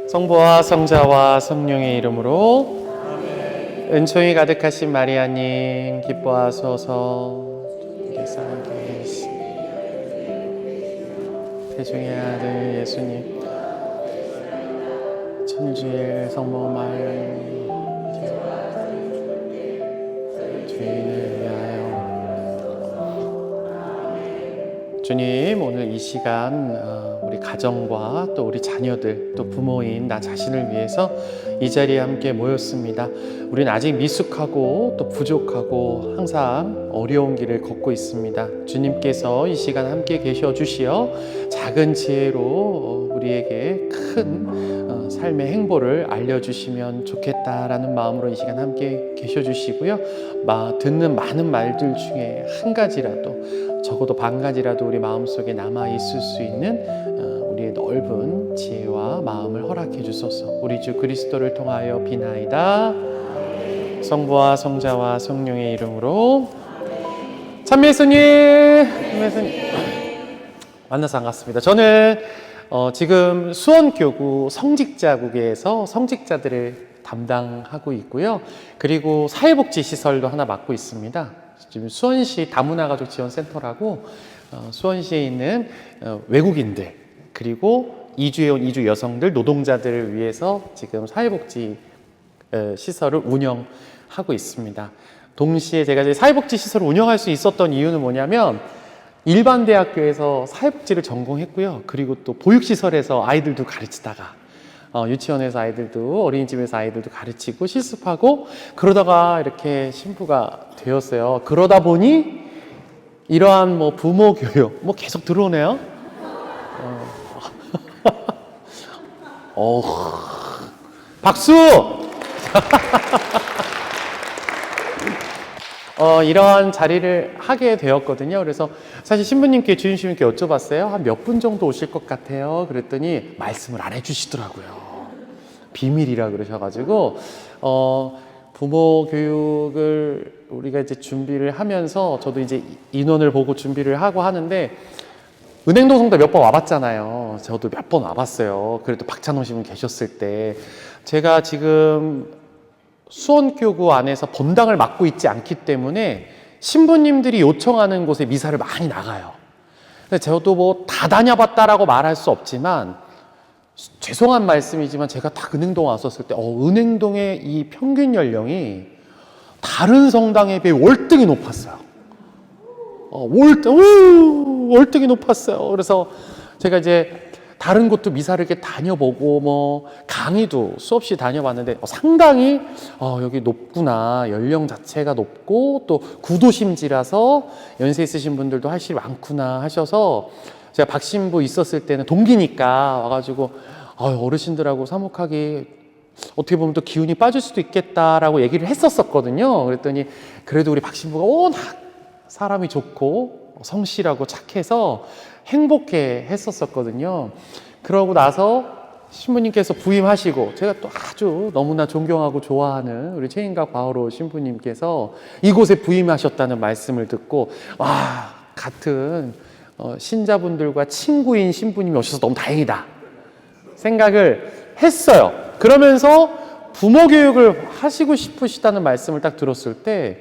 성부와 성자와 성령의 이름으로 아멘. 은총이 가득하신 마리아님 기뻐하소서. 태중의 아들 예수님 천주의 성모 마리아님 주인을 위하여. 주님, 오늘 이 시간 우리 가정과 또 우리 자녀들, 또 부모인 나 자신을 위해서 이 자리에 함께 모였습니다. 우리는 아직 미숙하고 또 부족하고 항상 어려운 길을 걷고 있습니다. 주님께서 이 시간 함께 계셔 주시어 작은 지혜로 우리에게 큰 삶의 행보를 알려주시면 좋겠다라는 마음으로 이 시간 함께 계셔 주시고요. 듣는 많은 말들 중에 한 가지라도, 적어도 반 가지라도 우리 마음속에 남아 있을 수 있는 우리의 넓은 지혜와 마음을 허락해 주소서. 우리 주 그리스도를 통하여 비나이다. 성부와 성자와 성령의 이름으로. 참미 예수님, 만나서 반갑습니다. 저는 지금 수원교구 성직자국에서 성직자들을 담당하고 있고요. 그리고 사회복지시설도 하나 맡고 있습니다. 지금 수원시 다문화가족지원센터라고 수원시에 있는 외국인들, 그리고 이주해온 이주 여성들, 노동자들을 위해서 지금 사회복지 시설을 운영하고 있습니다. 동시에 제가 이제 사회복지 시설을 운영할 수 있었던 이유는 뭐냐면, 일반 대학교에서 사회복지를 전공했고요. 그리고 또 보육시설에서 아이들도 가르치다가 유치원에서 아이들도, 어린이집에서 아이들도 가르치고 실습하고 그러다가 이렇게 신부가 되었어요. 그러다 보니 이러한 부모 교육 계속 들어오네요. 박수! 이러한 자리를 하게 되었거든요. 그래서 사실 신부님께, 주임 신부님께 여쭤봤어요. 한 몇 분 정도 오실 것 같아요? 그랬더니 말씀을 안 해주시더라고요. 비밀이라 그러셔가지고 부모 교육을 우리가 이제 준비를 하면서 저도 이제 인원을 보고 준비를 하고 하는데, 은행동 성당 몇 번 와봤잖아요. 저도 몇 번 와봤어요. 그래도 박찬호 신부 계셨을 때. 제가 지금 수원교구 안에서 본당을 맡고 있지 않기 때문에 신부님들이 요청하는 곳에 미사를 많이 나가요. 근데 저도 다 다녀봤다라고 말할 수 없지만, 죄송한 말씀이지만 제가 딱 은행동 왔었을 때 은행동의 이 평균 연령이 다른 성당에 비해 월등히 높았어요. 월등히 높았어요. 그래서 제가 이제 다른 곳도 미사를 이렇게 다녀보고 강의도 수없이 다녀봤는데 상당히 여기 높구나, 연령 자체가 높고 또 구도심지라서 연세 있으신 분들도 할실이 많구나 하셔서, 제가 박신부 있었을 때는 동기니까 와가지고 어르신들하고 사목하기 어떻게 보면 또 기운이 빠질 수도 있겠다라고 얘기를 했었거든요. 그랬더니 그래도 우리 박신부가 워낙 사람이 좋고 성실하고 착해서 행복해 했었거든요. 그러고 나서 신부님께서 부임하시고, 제가 또 아주 너무나 존경하고 좋아하는 우리 최인각 바오로 신부님께서 이곳에 부임하셨다는 말씀을 듣고, 같은 신자분들과 친구인 신부님이 오셔서 너무 다행이다 생각을 했어요. 그러면서 부모 교육을 하시고 싶으시다는 말씀을 딱 들었을 때,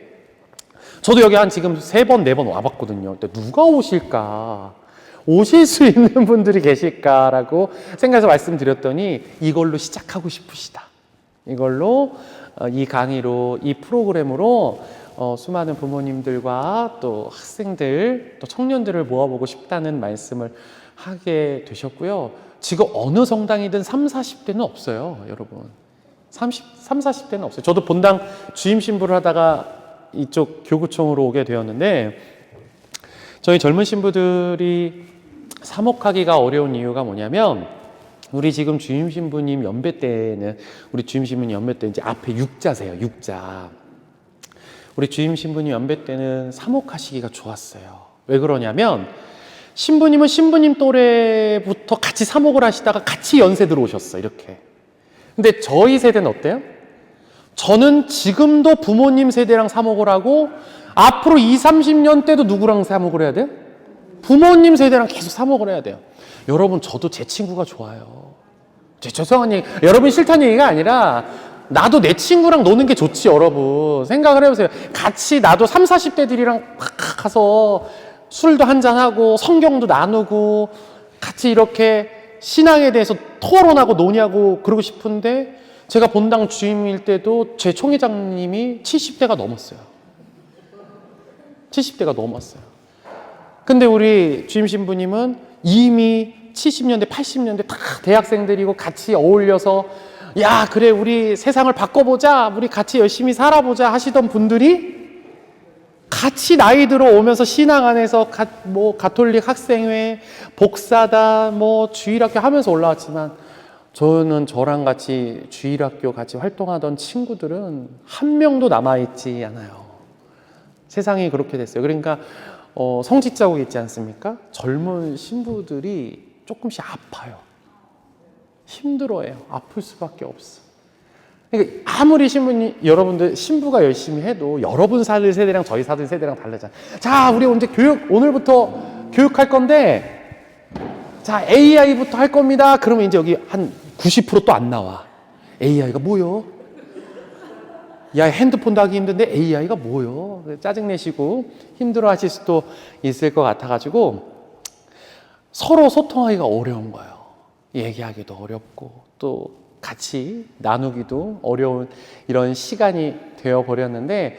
저도 여기 한 지금 3번, 4번 와봤거든요. 근데 누가 오실까? 오실 수 있는 분들이 계실까라고 생각해서 말씀드렸더니, 이걸로 시작하고 싶으시다. 이걸로, 이 강의로, 이 프로그램으로 수많은 부모님들과 또 학생들, 또 청년들을 모아보고 싶다는 말씀을 하게 되셨고요. 지금 어느 성당이든 30, 40대는 없어요, 여러분. 30, 40대는 없어요. 저도 본당 주임 신부를 하다가 이쪽 교구청으로 오게 되었는데, 저희 젊은 신부들이 사목하기가 어려운 이유가 뭐냐면, 우리 지금 주임 신부님 연배 때는, 우리 주임 신부님 연배 때 이제 앞에 6자세요, 6자. 우리 주임 신부님 연배 때는 사목하시기가 좋았어요. 왜 그러냐면, 신부님은 신부님 또래부터 같이 사목을 하시다가 같이 연세 들어오셨어, 이렇게. 근데 저희 세대는 어때요? 저는 지금도 부모님 세대랑 사목을 하고, 앞으로 20, 30년 때도 누구랑 사목을 해야 돼요? 부모님 세대랑 계속 사목을 해야 돼요. 여러분, 저도 제 친구가 좋아요. 죄송한 얘기, 여러분 싫다는 얘기가 아니라 나도 내 친구랑 노는 게 좋지, 여러분. 생각을 해보세요. 같이 나도 30, 40대들이랑 가서 술도 한잔하고 성경도 나누고 같이 이렇게 신앙에 대해서 토론하고 논의하고 그러고 싶은데, 제가 본당 주임일 때도 제 총회장님이 70대가 넘었어요. 70대가 넘었어요. 근데 우리 주임 신부님은 이미 70년대, 80년대 다 대학생들이고 같이 어울려서 야, 그래, 우리 세상을 바꿔보자, 우리 같이 열심히 살아보자 하시던 분들이 같이 나이 들어오면서 신앙 안에서 가톨릭 학생회, 복사다, 주일학교 하면서 올라왔지만, 저는 저랑 같이 주일학교 같이 활동하던 친구들은 한 명도 남아있지 않아요. 세상이 그렇게 됐어요. 그러니까 성직 자국 있지 않습니까? 젊은 신부들이 조금씩 아파요. 힘들어해요. 아플 수밖에 없어. 그러니까 아무리 신부님, 여러분들 신부가 열심히 해도 여러분 사는 세대랑 저희 사는 세대랑 다르잖아요. 자, 우리 이제 오늘부터 교육할 건데, 자, AI부터 할 겁니다. 그러면 이제 여기 한 90% 또 안 나와. AI가 뭐요? 야, 핸드폰도 하기 힘든데 AI가 뭐요? 짜증내시고 힘들어 하실 수도 있을 것 같아가지고 서로 소통하기가 어려운 거예요. 얘기하기도 어렵고 또 같이 나누기도 어려운 이런 시간이 되어버렸는데,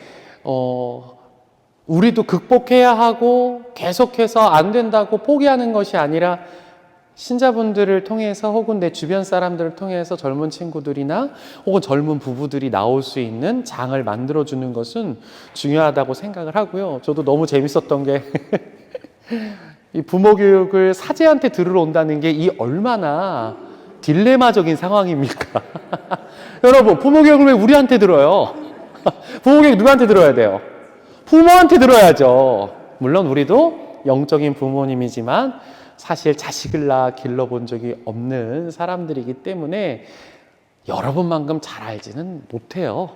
우리도 극복해야 하고 계속해서 안 된다고 포기하는 것이 아니라 신자분들을 통해서 혹은 내 주변 사람들을 통해서 젊은 친구들이나 혹은 젊은 부부들이 나올 수 있는 장을 만들어주는 것은 중요하다고 생각을 하고요. 저도 너무 재밌었던 게 이 부모 교육을 사제한테 들으러 온다는 게 이 얼마나 딜레마적인 상황입니까? 여러분, 부모 교육을 왜 우리한테 들어요? 부모 교육 누구한테 들어야 돼요? 부모한테 들어야죠. 물론 우리도 영적인 부모님이지만 사실 자식을 낳아 길러본 적이 없는 사람들이기 때문에 여러분만큼 잘 알지는 못해요.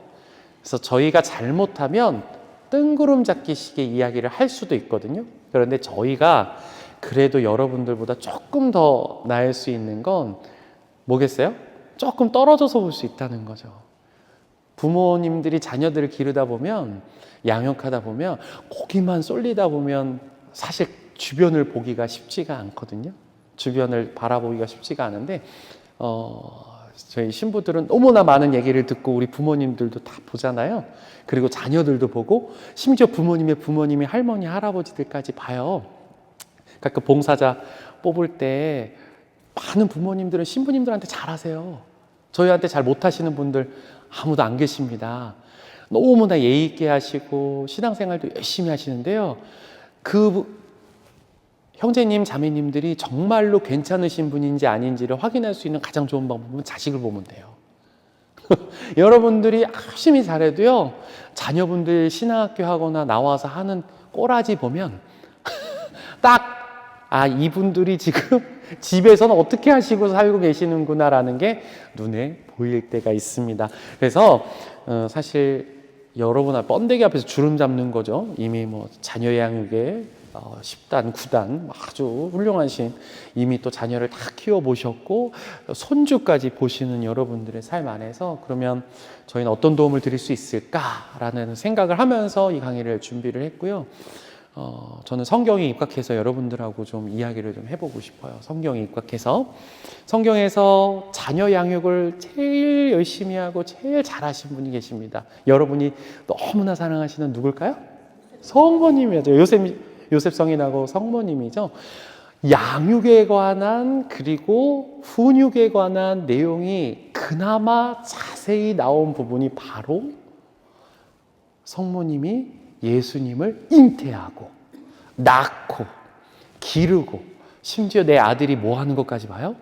그래서 저희가 잘못하면 뜬구름 잡기식의 이야기를 할 수도 있거든요. 그런데 저희가 그래도 여러분들보다 조금 더 나을 수 있는 건 뭐겠어요? 조금 떨어져서 볼 수 있다는 거죠. 부모님들이 자녀들을 기르다 보면, 양육하다 보면, 고기만 쏠리다 보면 사실 주변을 보기가 쉽지가 않거든요. 주변을 바라보기가 쉽지가 않은데, 저희 신부들은 너무나 많은 얘기를 듣고 우리 부모님들도 다 보잖아요. 그리고 자녀들도 보고 심지어 부모님의 부모님이 할머니, 할아버지들까지 봐요. 그러니까 그 봉사자 뽑을 때 많은 부모님들은 신부님들한테 잘하세요. 저희한테 잘 못하시는 분들 아무도 안 계십니다. 너무나 예의 있게 하시고 신앙생활도 열심히 하시는데요. 그 형제님, 자매님들이 정말로 괜찮으신 분인지 아닌지를 확인할 수 있는 가장 좋은 방법은 자식을 보면 돼요. 여러분들이 열심히 잘해도요, 자녀분들 신학교 하거나 나와서 하는 꼬라지 보면 딱, 이분들이 지금 집에서는 어떻게 하시고 살고 계시는구나라는 게 눈에 보일 때가 있습니다. 그래서 사실 여러분 번데기 앞에서 주름 잡는 거죠. 이미 자녀 양육에 10단, 9단 아주 훌륭하신, 이미 또 자녀를 다 키워보셨고 손주까지 보시는 여러분들의 삶 안에서 그러면 저희는 어떤 도움을 드릴 수 있을까라는 생각을 하면서 이 강의를 준비를 했고요. 저는 성경에 입각해서 여러분들하고 좀 이야기를 좀 해보고 싶어요. 성경에 입각해서, 성경에서 자녀 양육을 제일 열심히 하고 제일 잘하신 분이 계십니다. 여러분이 너무나 사랑하시는 누굴까요? 성모님이죠. 요셉 성인하고 성모님이죠. 양육에 관한 그리고 훈육에 관한 내용이 그나마 자세히 나온 부분이 바로 성모님이 예수님을 잉태하고 낳고 기르고 심지어 내 아들이 뭐 하는 것까지 봐요?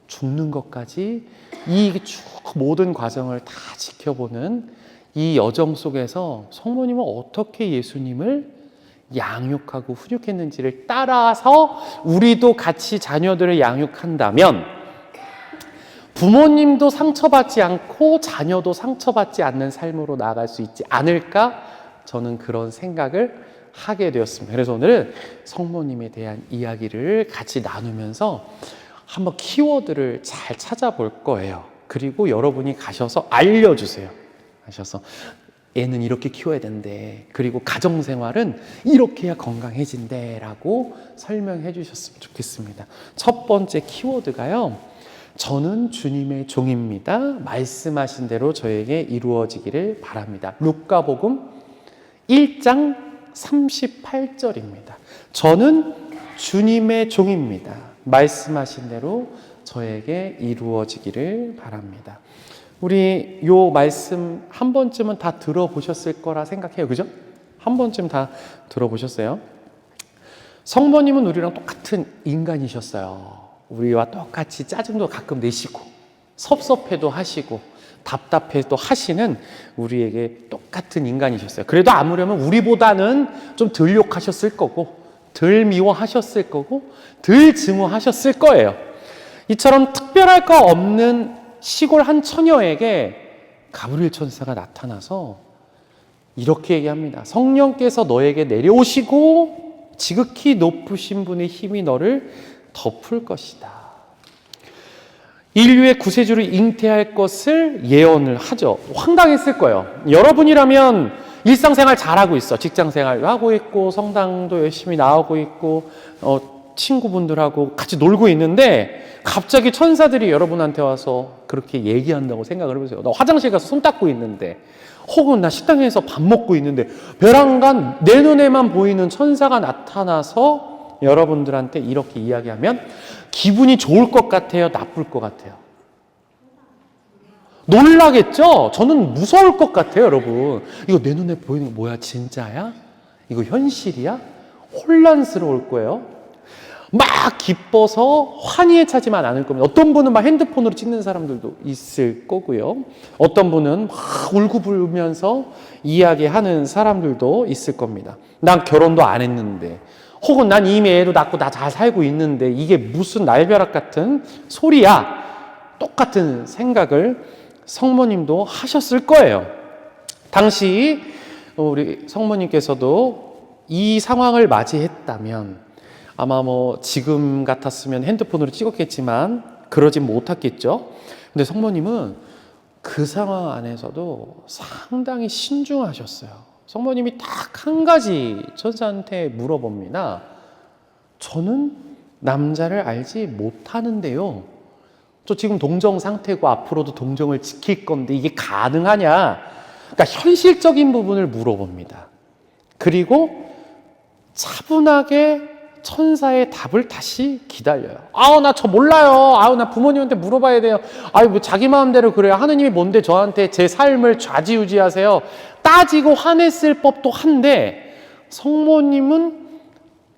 죽는 것까지, 이 쭉 모든 과정을 다 지켜보는 이 여정 속에서 성모님은 어떻게 예수님을 양육하고 훈육했는지를 따라서 우리도 같이 자녀들을 양육한다면 부모님도 상처받지 않고 자녀도 상처받지 않는 삶으로 나아갈 수 있지 않을까, 저는 그런 생각을 하게 되었습니다. 그래서 오늘은 성모님에 대한 이야기를 같이 나누면서 한번 키워드를 잘 찾아볼 거예요. 그리고 여러분이 가셔서 알려주세요. 가셔서 애는 이렇게 키워야 된대. 그리고 가정생활은 이렇게 해야 건강해진대 라고 설명해 주셨으면 좋겠습니다. 첫 번째 키워드가요. 저는 주님의 종입니다. 말씀하신 대로 저에게 이루어지기를 바랍니다. 루카복음 1장 38절입니다. 저는 주님의 종입니다. 말씀하신 대로 저에게 이루어지기를 바랍니다. 우리 요 말씀 한 번쯤은 다 들어보셨을 거라 생각해요. 그죠? 한 번쯤 다 들어보셨어요? 성모님은 우리랑 똑같은 인간이셨어요. 우리와 똑같이 짜증도 가끔 내시고 섭섭해도 하시고 답답해도 하시는 우리에게 똑같은 인간이셨어요. 그래도 아무려면 우리보다는 좀 덜 욕하셨을 거고 덜 미워하셨을 거고 덜 증오하셨을 거예요. 이처럼 특별할 거 없는 시골 한 처녀에게 가브리엘 천사가 나타나서 이렇게 얘기합니다. 성령께서 너에게 내려오시고 지극히 높으신 분의 힘이 너를 덮을 것이다. 인류의 구세주를 잉태할 것을 예언을 하죠. 황당했을 거예요. 여러분이라면 일상생활 잘하고 있어. 직장생활도 하고 있고 성당도 열심히 나오고 있고 친구분들하고 같이 놀고 있는데 갑자기 천사들이 여러분한테 와서 그렇게 얘기한다고 생각을 해보세요. 나 화장실 가서 손 닦고 있는데 혹은 나 식당에서 밥 먹고 있는데 베란간 내 눈에만 보이는 천사가 나타나서 여러분들한테 이렇게 이야기하면 기분이 좋을 것 같아요? 나쁠 것 같아요? 놀라겠죠? 저는 무서울 것 같아요, 여러분. 이거 내 눈에 보이는 거 뭐야? 진짜야? 이거 현실이야? 혼란스러울 거예요. 막 기뻐서 환희에 차지만 않을 겁니다. 어떤 분은 막 핸드폰으로 찍는 사람들도 있을 거고요. 어떤 분은 막 울고불면서 이야기하는 사람들도 있을 겁니다. 난 결혼도 안 했는데, 혹은 난 이미 애도 낳고 나 잘 살고 있는데 이게 무슨 날벼락 같은 소리야. 똑같은 생각을 성모님도 하셨을 거예요. 당시 우리 성모님께서도 이 상황을 맞이했다면 아마 지금 같았으면 핸드폰으로 찍었겠지만 그러진 못했겠죠. 근데 성모님은 그 상황 안에서도 상당히 신중하셨어요. 성모님이 딱 한 가지 천사한테 물어봅니다. 저는 남자를 알지 못하는데요. 저 지금 동정 상태고 앞으로도 동정을 지킬 건데 이게 가능하냐? 그러니까 현실적인 부분을 물어봅니다. 그리고 차분하게 천사의 답을 다시 기다려요. 나 저 몰라요. 나 부모님한테 물어봐야 돼요. 뭐 자기 마음대로 그래요. 하느님이 뭔데 저한테 제 삶을 좌지우지하세요. 따지고 화냈을 법도 한데 성모님은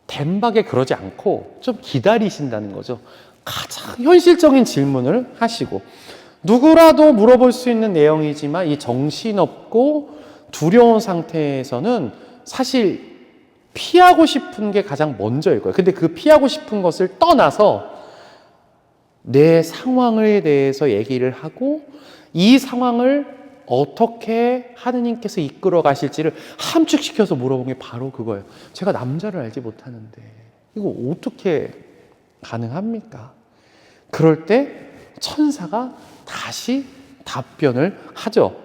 덴박에 그러지 않고 좀 기다리신다는 거죠. 가장 현실적인 질문을 하시고 누구라도 물어볼 수 있는 내용이지만 이 정신없고 두려운 상태에서는 사실 피하고 싶은 게 가장 먼저일 거예요. 근데 그 피하고 싶은 것을 떠나서 내 상황에 대해서 얘기를 하고 이 상황을 어떻게 하느님께서 이끌어 가실지를 함축시켜서 물어본 게 바로 그거예요. 제가 남자를 알지 못하는데 이거 어떻게 가능합니까? 그럴 때 천사가 다시 답변을 하죠.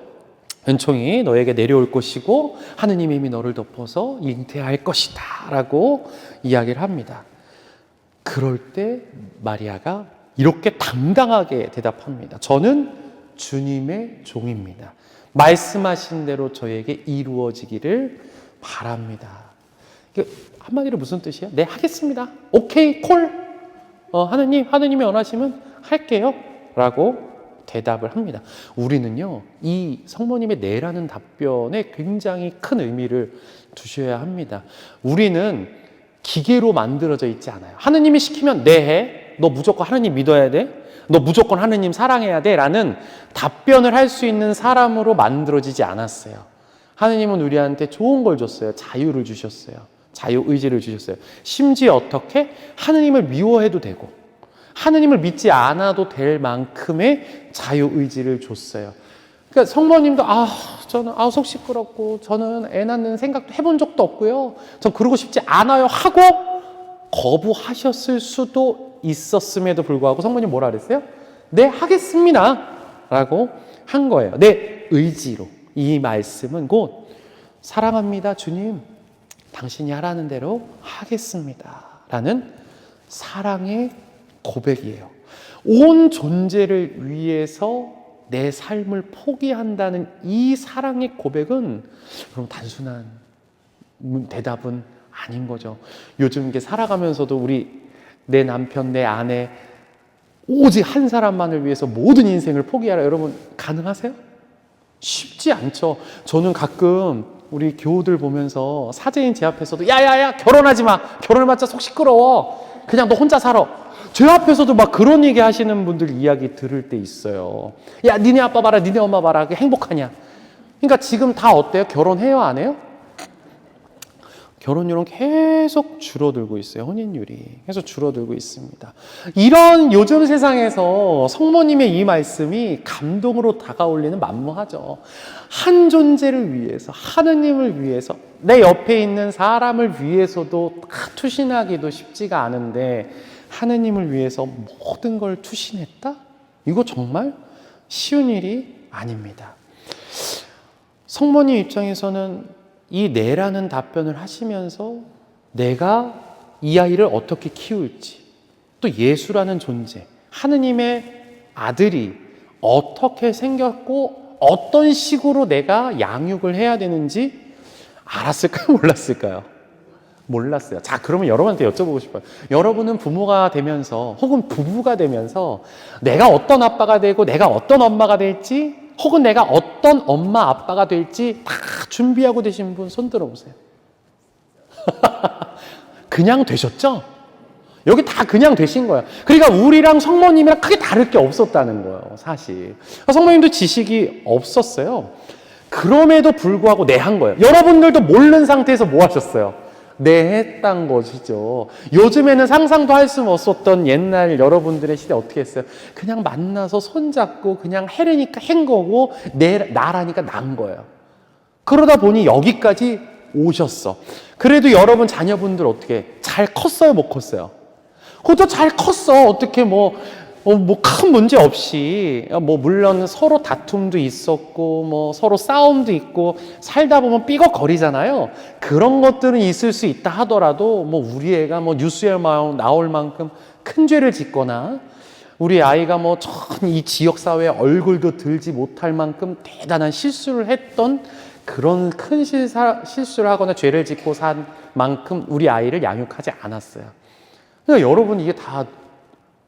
은총이 너에게 내려올 것이고 하느님의 힘이 너를 덮어서 잉태할 것이다 라고 이야기를 합니다. 그럴 때 마리아가 이렇게 당당하게 대답합니다. 저는 주님의 종입니다. 말씀하신 대로 저에게 이루어지기를 바랍니다. 한마디로 무슨 뜻이에요? 네, 하겠습니다. 오케이, 콜. 하느님이 원하시면 할게요. 라고 대답을 합니다. 우리는요, 이 성모님의 네라는 답변에 굉장히 큰 의미를 두셔야 합니다. 우리는 기계로 만들어져 있지 않아요. 하느님이 시키면 네 해. 너 무조건 하느님 믿어야 돼. 너 무조건 하느님 사랑해야 돼. 라는 답변을 할 수 있는 사람으로 만들어지지 않았어요. 하느님은 우리한테 좋은 걸 줬어요. 자유를 주셨어요. 자유의지를 주셨어요. 심지어 어떻게? 하느님을 미워해도 되고 하느님을 믿지 않아도 될 만큼의 자유의지를 줬어요. 그러니까 성모님도 저는 속 시끄럽고 저는 애 낳는 생각도 해본 적도 없고요. 저 그러고 싶지 않아요 하고 거부하셨을 수도 있었음에도 불구하고 성모님 뭐라 그랬어요? 네, 하겠습니다 라고 한 거예요. 내 의지로. 이 말씀은 곧 사랑합니다 주님, 당신이 하라는 대로 하겠습니다 라는 사랑의 고백이에요. 온 존재를 위해서 내 삶을 포기한다는 이 사랑의 고백은 그럼 단순한 대답은 아닌 거죠. 요즘 이게 살아가면서도 우리 내 남편, 내 아내 오직 한 사람만을 위해서 모든 인생을 포기하라. 여러분 가능하세요? 쉽지 않죠. 저는 가끔 우리 교우들 보면서 사제인 제 앞에서도 야야야 결혼하지 마. 결혼해봤자 속 시끄러워. 그냥 너 혼자 살아. 제 앞에서도 막 그런 얘기 하시는 분들 이야기 들을 때 있어요. 야 니네 아빠 봐라, 니네 엄마 봐라. 그게 행복하냐. 그러니까 지금 다 어때요? 결혼해요, 안 해요? 결혼율은 계속 줄어들고 있어요. 혼인율이 계속 줄어들고 있습니다. 이런 요즘 세상에서 성모님의 이 말씀이 감동으로 다가올리는 만무하죠. 한 존재를 위해서, 하느님을 위해서, 내 옆에 있는 사람을 위해서도 투신하기도 쉽지가 않은데 하느님을 위해서 모든 걸 투신했다? 이거 정말 쉬운 일이 아닙니다. 성모님 입장에서는 이 내라는 답변을 하시면서 내가 이 아이를 어떻게 키울지, 또 예수라는 존재, 하느님의 아들이 어떻게 생겼고 어떤 식으로 내가 양육을 해야 되는지 알았을까요? 몰랐을까요? 몰랐어요. 자, 그러면 여러분한테 여쭤보고 싶어요. 여러분은 부모가 되면서 혹은 부부가 되면서 내가 어떤 아빠가 되고 내가 어떤 엄마가 될지, 혹은 내가 어떤 엄마 아빠가 될지 다 준비하고 되신 분 손 들어보세요. 그냥 되셨죠? 여기 다 그냥 되신 거예요. 그러니까 우리랑 성모님이랑 크게 다를 게 없었다는 거예요, 사실. 성모님도 지식이 없었어요. 그럼에도 불구하고 네 한 거예요. 여러분들도 모르는 상태에서 뭐 하셨어요? 네 했단 것이죠. 요즘에는 상상도 할 수 없었던 옛날 여러분들의 시대 어떻게 했어요? 그냥 만나서 손잡고 그냥 해라니까 한 거고 나라니까 난 거예요. 그러다 보니 여기까지 오셨어. 그래도 여러분 자녀분들 어떻게 잘 컸어요, 못 컸어요? 그것도 잘 컸어. 어떻게 큰 문제 없이. 물론 서로 다툼도 있었고, 서로 싸움도 있고, 살다 보면 삐걱거리잖아요. 그런 것들은 있을 수 있다 하더라도, 우리 애가 뉴스에 나올 만큼 큰 죄를 짓거나, 우리 아이가 이 지역사회에 얼굴도 들지 못할 만큼 대단한 실수를 했던 그런 큰 실수를 하거나 죄를 짓고 산 만큼 우리 아이를 양육하지 않았어요. 그러니까 여러분 이게 다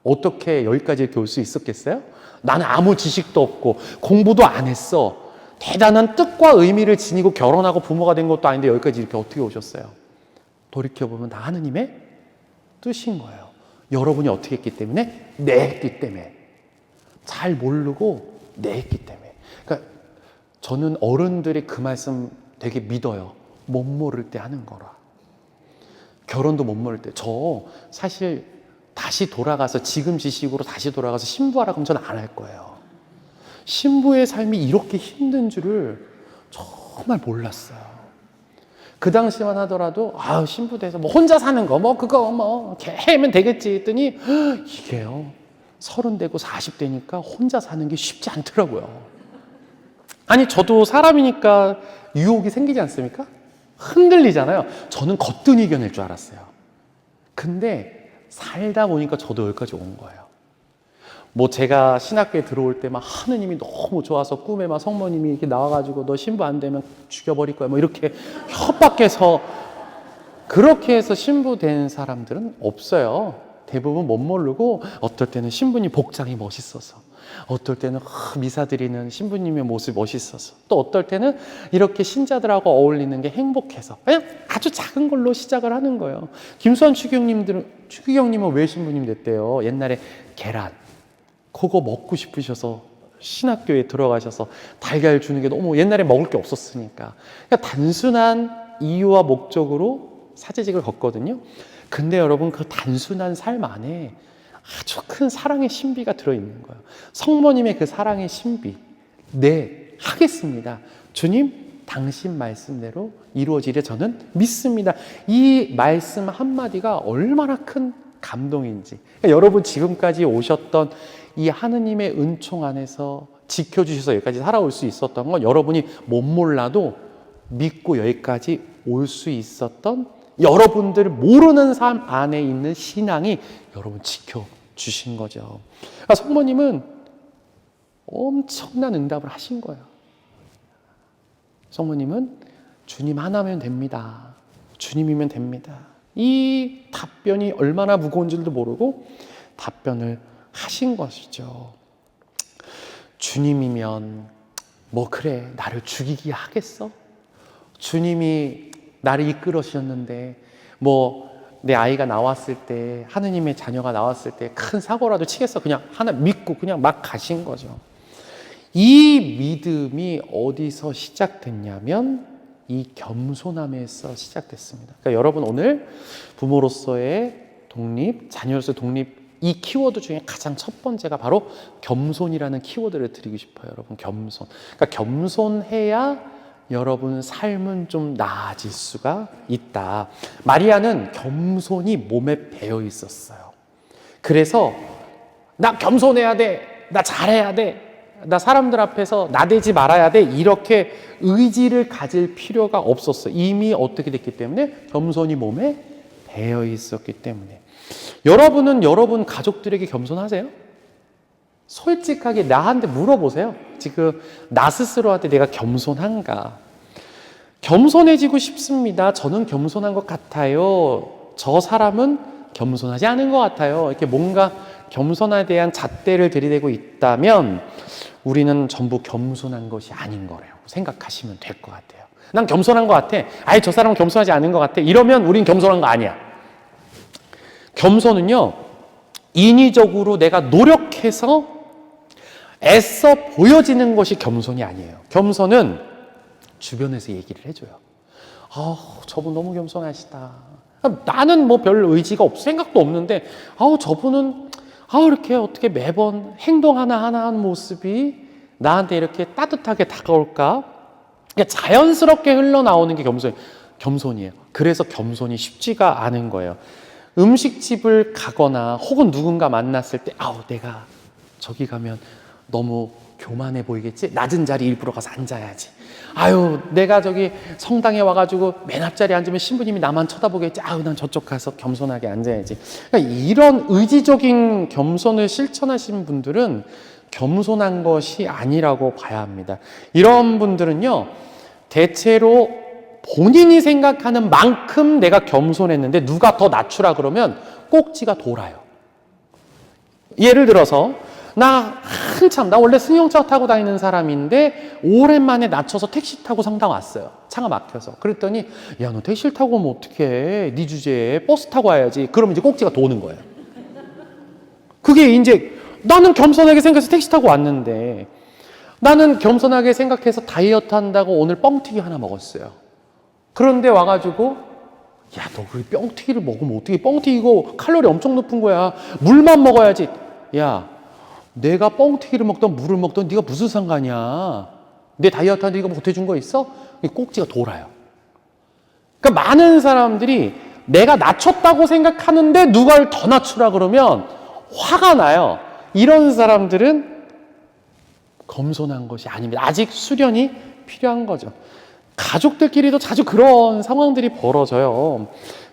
어떻게 여기까지 이렇게 올 수 있었겠어요? 나는 아무 지식도 없고 공부도 안 했어. 대단한 뜻과 의미를 지니고 결혼하고 부모가 된 것도 아닌데 여기까지 이렇게 어떻게 오셨어요? 돌이켜보면 다 하느님의 뜻인 거예요. 여러분이 어떻게 했기 때문에? 내 했기 때문에. 잘 모르고 내 했기 때문에. 그러니까 저는 어른들이 그 말씀 되게 믿어요. 못 모를 때 하는 거라. 결혼도 못 모를 때. 저 사실 다시 돌아가서 지금 지식으로 다시 돌아가서 신부하라고 하면 저는 안 할 거예요. 신부의 삶이 이렇게 힘든 줄을 정말 몰랐어요. 그 당시만 하더라도 신부 돼서 혼자 사는 거 그거 해면 되겠지 했더니 이게요 30 되고 40 되니까 혼자 사는 게 쉽지 않더라고요. 아니 저도 사람이니까 유혹이 생기지 않습니까? 흔들리잖아요. 저는 거뜬 이겨낼 줄 알았어요. 근데 살다 보니까 저도 여기까지 온 거예요. 제가 신학교에 들어올 때 막 하느님이 너무 좋아서 꿈에 막 성모님이 이렇게 나와가지고 너 신부 안 되면 죽여버릴 거야 이렇게 협박해서 그렇게 해서 신부 된 사람들은 없어요. 대부분 못 모르고 어떨 때는 신부님 복장이 멋있어서, 어떨 때는 미사 드리는 신부님의 모습이 멋있어서, 또 어떨 때는 이렇게 신자들하고 어울리는 게 행복해서 그냥 아주 작은 걸로 시작을 하는 거예요. 김수환 추기경님은 왜 신부님 됐대요? 옛날에 계란 그거 먹고 싶으셔서 신학교에 들어가셔서 달걀 주는 게 너무 옛날에 먹을 게 없었으니까. 그러니까 단순한 이유와 목적으로 사제직을 걷거든요. 근데 여러분 그 단순한 삶 안에 아주 큰 사랑의 신비가 들어있는 거예요. 성모님의 그 사랑의 신비. 네, 하겠습니다. 주님, 당신 말씀대로 이루어지려 저는 믿습니다. 이 말씀 한마디가 얼마나 큰 감동인지. 그러니까 여러분 지금까지 오셨던 이 하느님의 은총 안에서 지켜주셔서 여기까지 살아올 수 있었던 건 여러분이 못 몰라도 믿고 여기까지 올 수 있었던 여러분들 모르는 삶 안에 있는 신앙이 여러분 지켜주신 거죠. 그러니까 성모님은 엄청난 응답을 하신 거예요. 성모님은 주님 하나면 됩니다. 주님이면 됩니다. 이 답변이 얼마나 무거운 줄도 모르고 답변을 하신 것이죠. 주님이면 뭐 그래 나를 죽이기 하겠어? 주님이 나를 이끌어 주셨는데 뭐 내 아이가 나왔을 때 하느님의 자녀가 나왔을 때 큰 사고라도 치겠어? 그냥 하나 믿고 그냥 막 가신 거죠. 이 믿음이 어디서 시작됐냐면 이 겸손함에서 시작됐습니다. 그러니까 여러분 오늘 부모로서의 독립, 자녀로서의 독립 이 키워드 중에 가장 첫 번째가 바로 겸손이라는 키워드를 드리고 싶어요. 여러분 겸손. 그러니까 겸손해야 여러분 삶은 좀 나아질 수가 있다. 마리아는 겸손이 몸에 배어 있었어요. 그래서 나 겸손해야 돼. 나 잘해야 돼. 나 사람들 앞에서 나대지 말아야 돼. 이렇게 의지를 가질 필요가 없었어요. 이미 어떻게 됐기 때문에? 겸손이 몸에 배어 있었기 때문에. 여러분은 여러분 가족들에게 겸손하세요? 솔직하게 나한테 물어보세요. 지금 나 스스로한테 내가 겸손한가? 겸손해지고 싶습니다. 저는 겸손한 것 같아요. 저 사람은 겸손하지 않은 것 같아요. 이렇게 뭔가 겸손에 대한 잣대를 들이대고 있다면 우리는 전부 겸손한 것이 아닌 거래요. 생각하시면 될 것 같아요. 난 겸손한 것 같아. 아예 저 사람은 겸손하지 않은 것 같아. 이러면 우린 겸손한 거 아니야. 겸손은요, 인위적으로 내가 노력해서 애써 보여지는 것이 겸손이 아니에요. 겸손은 주변에서 얘기를 해줘요. 저분 너무 겸손하시다. 나는 뭐 별 의지가 생각도 없는데, 저분은, 이렇게 어떻게 매번 행동 하나하나 하는 모습이 나한테 이렇게 따뜻하게 다가올까? 그러니까 자연스럽게 흘러나오는 게 겸손이에요. 그래서 겸손이 쉽지가 않은 거예요. 음식집을 가거나 혹은 누군가 만났을 때, 내가 저기 가면 너무 교만해 보이겠지? 낮은 자리 일부러 가서 앉아야지. 내가 저기 성당에 와가지고 맨 앞자리에 앉으면 신부님이 나만 쳐다보겠지? 난 저쪽 가서 겸손하게 앉아야지. 그러니까 이런 의지적인 겸손을 실천하신 분들은 겸손한 것이 아니라고 봐야 합니다. 이런 분들은요, 대체로 본인이 생각하는 만큼 내가 겸손했는데 누가 더 낮추라 그러면 꼭지가 돌아요. 예를 들어서 나 원래 승용차 타고 다니는 사람인데 오랜만에 낮춰서 택시 타고 성당 왔어요. 차가 막혀서. 그랬더니 야, 너 택시를 타고 오면 어떡해. 네 주제에 버스 타고 와야지. 그러면 이제 꼭지가 도는 거예요. 그게 이제 나는 겸손하게 생각해서 택시 타고 왔는데 나는 겸손하게 생각해서 다이어트 한다고 오늘 뻥튀기 하나 먹었어요. 그런데 와가지고 야, 너 그 뻥튀기를 먹으면 어떻게 뻥튀기고 칼로리 엄청 높은 거야. 물만 먹어야지. 야, 내가 뻥튀기를 먹던 물을 먹던 네가 무슨 상관이야. 내 다이어트 하는데 네가 보태준 거 있어? 꼭지가 돌아요. 그러니까 많은 사람들이 내가 낮췄다고 생각하는데 누가를 더 낮추라 그러면 화가 나요. 이런 사람들은 겸손한 것이 아닙니다. 아직 수련이 필요한 거죠. 가족들끼리도 자주 그런 상황들이 벌어져요.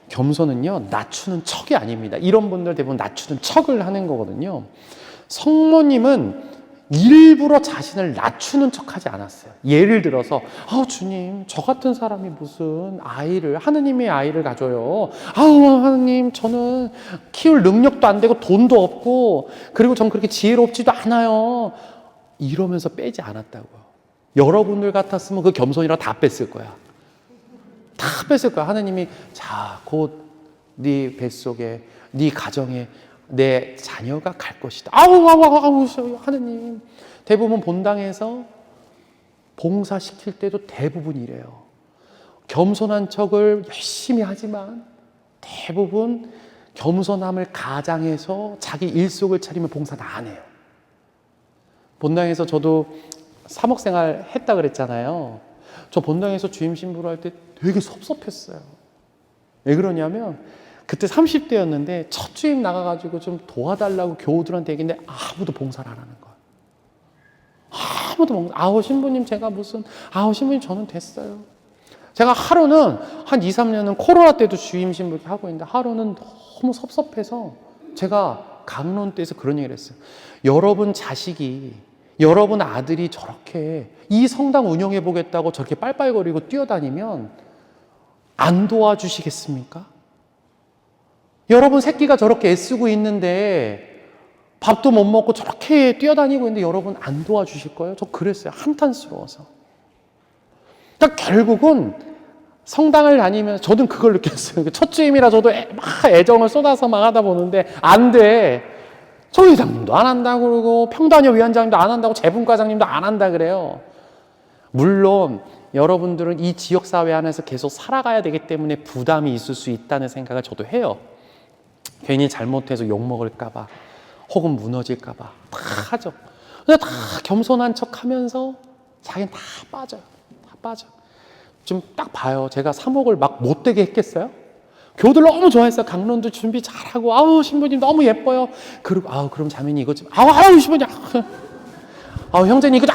겸손은요, 낮추는 척이 아닙니다. 이런 분들 대부분 낮추는 척을 하는 거거든요. 성모님은 일부러 자신을 낮추는 척하지 않았어요. 예를 들어서 주님, 저 같은 사람이 무슨 하느님의 아이를 가져요. 하느님, 저는 키울 능력도 안 되고 돈도 없고 그리고 전 그렇게 지혜롭지도 않아요. 이러면서 빼지 않았다고요. 여러분들 같았으면 그 겸손이라 다 뺐을 거야. 다 뺐을 거야. 하느님이 곧 네 뱃속에, 네 가정에 내 자녀가 갈 것이다. 하느님. 대부분 본당에서 봉사시킬 때도 대부분 이래요. 겸손한 척을 열심히 하지만 대부분 겸손함을 가장해서 자기 일속을 차리면 봉사는 안 해요. 본당에서 저도 사목생활 했다 그랬잖아요. 저 본당에서 주임 신부를 할 때 되게 섭섭했어요. 왜 그러냐면 그때 30대였는데 첫 주임 나가가지고 좀 도와달라고 교우들한테 얘기했는데 아무도 봉사를 안 하는 거예요. 아무도 봉사. 아우 신부님 제가 무슨 신부님 저는 됐어요. 제가 하루는 한 2, 3년은 코로나 때도 주임 신부 하고 있는데 하루는 너무 섭섭해서 제가 강론 때에서 그런 얘기를 했어요. 여러분 자식이 여러분 아들이 저렇게 이 성당 운영해 보겠다고 저렇게 빨빨거리고 뛰어다니면 안 도와주시겠습니까? 여러분 새끼가 저렇게 애쓰고 있는데 밥도 못 먹고 저렇게 뛰어다니고 있는데 여러분 안 도와주실 거예요? 저 그랬어요. 한탄스러워서. 그러니까 결국은 성당을 다니면서 저는 그걸 느꼈어요. 첫 주임이라 저도 막 애정을 쏟아서 막 하다 보는데 안 돼. 저 회장님도 안 한다고 그러고 평단협 위원장님도 안 한다고 재분과장님도 안 한다 그래요. 물론 여러분들은 이 지역사회 안에서 계속 살아가야 되기 때문에 부담이 있을 수 있다는 생각을 저도 해요. 괜히 잘못해서 욕먹을까 봐 혹은 무너질까 봐 다 하죠. 근데 다 겸손한 척 하면서 자기는 다 빠져요. 다 빠져. 좀 딱 봐요. 제가 사목을 막 못되게 했겠어요? 교우들 너무 좋아했어요. 강론도 준비 잘하고 아우 신부님 너무 예뻐요. 그리고 그럼 자매님 이거 좀 아우 신부님 형제님 이거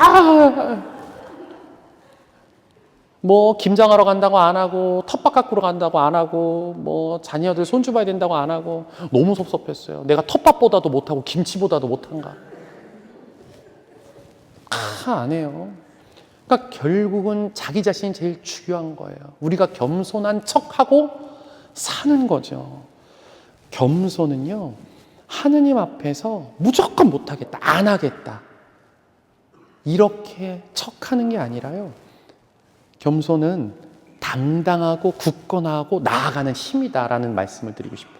뭐 김장하러 간다고 안 하고 텃밭 가꾸러 간다고 안 하고 뭐 자녀들 손주 봐야 된다고 안 하고 너무 섭섭했어요. 내가 텃밭보다도 못하고 김치보다도 못한가? 안 해요. 그러니까 결국은 자기 자신이 제일 중요한 거예요. 우리가 겸손한 척하고 사는 거죠. 겸손은요, 하느님 앞에서 무조건 못하겠다, 안 하겠다 이렇게 척하는 게 아니라요. 겸손은 당당하고 굳건하고 나아가는 힘이다라는 말씀을 드리고 싶어요.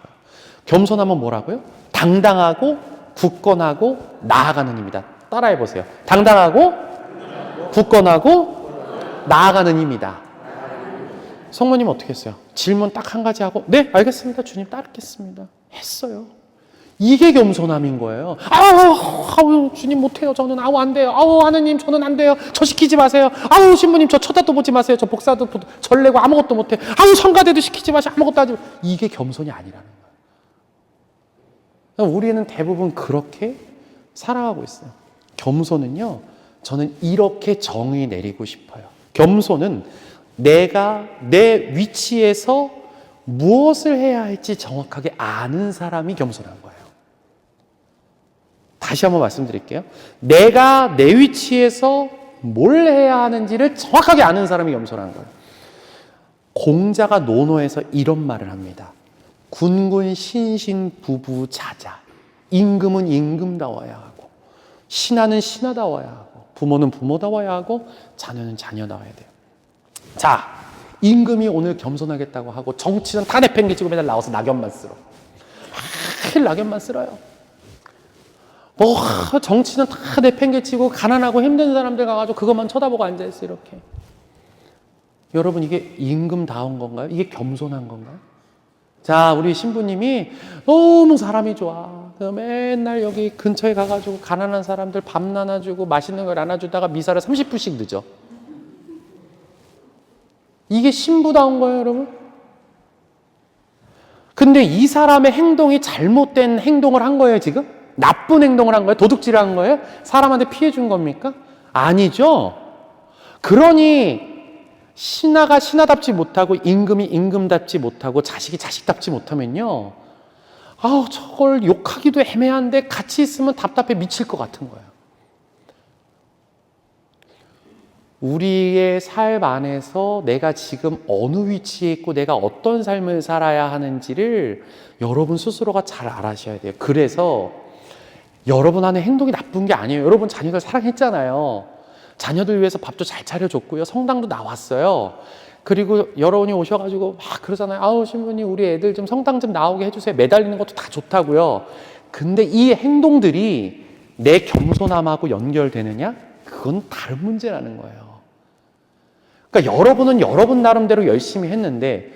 겸손하면 뭐라고요? 당당하고 굳건하고 나아가는 힘이다. 따라해 보세요. 당당하고 굳건하고 나아가는 힘이다. 성모님 어떻게 했어요? 질문 딱 한 가지 하고 네 알겠습니다 주님 따르겠습니다 했어요. 이게 겸손함인 거예요. 주님 못해요 저는 안 돼요. 하느님 저는 안 돼요. 저 시키지 마세요. 신부님 저 쳐다도 보지 마세요. 저 복사도 절내고 아무것도 못해. 성가대도 시키지 마세요. 아무것도 하지 마세요. 이게 겸손이 아니라는 거예요. 우리는 대부분 그렇게 살아가고 있어요. 겸손은요 저는 이렇게 정의 내리고 싶어요. 겸손은 내가 내 위치에서 무엇을 해야 할지 정확하게 아는 사람이 겸손한 거예요. 다시 한번 말씀드릴게요. 내가 내 위치에서 뭘 해야 하는지를 정확하게 아는 사람이 겸손한 거예요. 공자가 논어에서 이런 말을 합니다. 군군 신신 부부 자자. 임금은 임금다워야 하고 신하는 신하다워야 하고 부모는 부모다워야 하고 자녀는 자녀다워야 돼요. 자, 임금이 오늘 겸손하겠다고 하고 정치는 다 내팽개치고 맨날 나와서 낙엽만 쓸어. 낙엽만 쓸어요. 정치는 다 내팽개치고 가난하고 힘든 사람들 가가지고 그것만 쳐다보고 앉아있어 이렇게. 여러분 이게 임금다운 건가요? 이게 겸손한 건가요? 자, 우리 신부님이 너무 사람이 좋아. 맨날 여기 근처에 가가지고 가난한 사람들 밥 나눠주고 맛있는 걸 나눠주다가 미사를 30분씩 늦어. 이게 신부다운 거예요, 여러분? 근데 이 사람의 행동이 잘못된 행동을 한 거예요, 지금? 나쁜 행동을 한 거예요? 도둑질을 한 거예요? 사람한테 피해 준 겁니까? 아니죠. 그러니 신하가 신하답지 못하고 임금이 임금답지 못하고 자식이 자식답지 못하면요. 저걸 욕하기도 애매한데 같이 있으면 답답해 미칠 것 같은 거예요. 우리의 삶 안에서 내가 지금 어느 위치에 있고 내가 어떤 삶을 살아야 하는지를 여러분 스스로가 잘 알아셔야 돼요. 그래서 여러분 안에 행동이 나쁜 게 아니에요. 여러분 자녀들 사랑했잖아요. 자녀들 위해서 밥도 잘 차려줬고요. 성당도 나왔어요. 그리고 여러분이 오셔가지고 막 그러잖아요. 신부님 우리 애들 좀 성당 좀 나오게 해주세요. 매달리는 것도 다 좋다고요. 근데 이 행동들이 내 겸손함하고 연결되느냐? 그건 다른 문제라는 거예요. 그러니까 여러분은 여러분 나름대로 열심히 했는데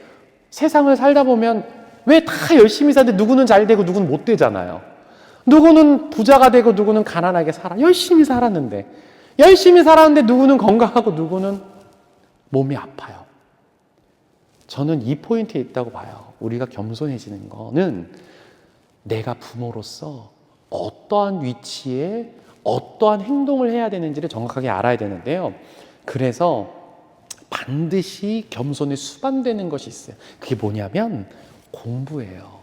세상을 살다 보면 왜 다 열심히 사는데 누구는 잘 되고 누구는 못 되잖아요. 누구는 부자가 되고 누구는 가난하게 살아. 열심히 살았는데 누구는 건강하고 누구는 몸이 아파요. 저는 이 포인트에 있다고 봐요. 우리가 겸손해지는 거는 내가 부모로서 어떠한 위치에 어떠한 행동을 해야 되는지를 정확하게 알아야 되는데요. 그래서 반드시 겸손에 수반되는 것이 있어요. 그게 뭐냐면 공부예요.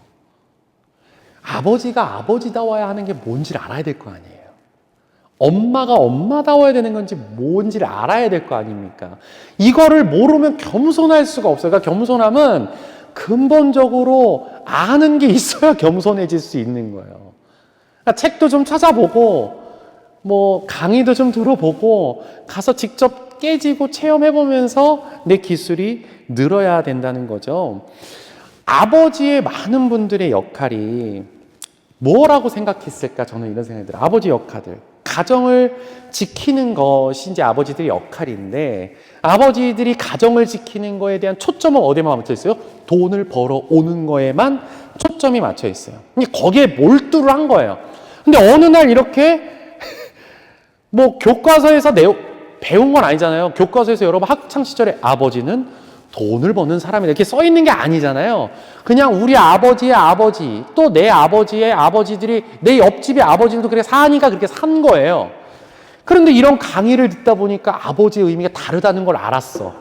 아버지가 아버지다워야 하는 게 뭔지를 알아야 될 거 아니에요. 엄마가 엄마다워야 되는 건지 뭔지를 알아야 될 거 아닙니까? 이거를 모르면 겸손할 수가 없어요. 그러니까 겸손함은 근본적으로 아는 게 있어야 겸손해질 수 있는 거예요. 그러니까 책도 좀 찾아보고 뭐 강의도 좀 들어보고 가서 직접 깨지고 체험해보면서 내 기술이 늘어야 된다는 거죠. 아버지의 많은 분들의 역할이 뭐라고 생각했을까? 저는 이런 생각이 들어요. 아버지 역할들. 가정을 지키는 것이 이제 아버지들의 역할인데, 아버지들이 가정을 지키는 거에 대한 초점은 어디에만 맞춰 있어요? 돈을 벌어 오는 거에만 초점이 맞춰 있어요. 거기에 몰두를 한 거예요. 근데 어느 날 이렇게 뭐 교과서에서 배운 건 아니잖아요. 교과서에서 여러분 학창 시절에 아버지는 돈을 버는 사람이다 이렇게 써 있는 게 아니잖아요. 그냥 우리 아버지의 아버지, 또 내 아버지의 아버지들이, 내 옆집의 아버지들도 그렇게 사니까 그렇게 산 거예요. 그런데 이런 강의를 듣다 보니까 아버지의 의미가 다르다는 걸 알았어.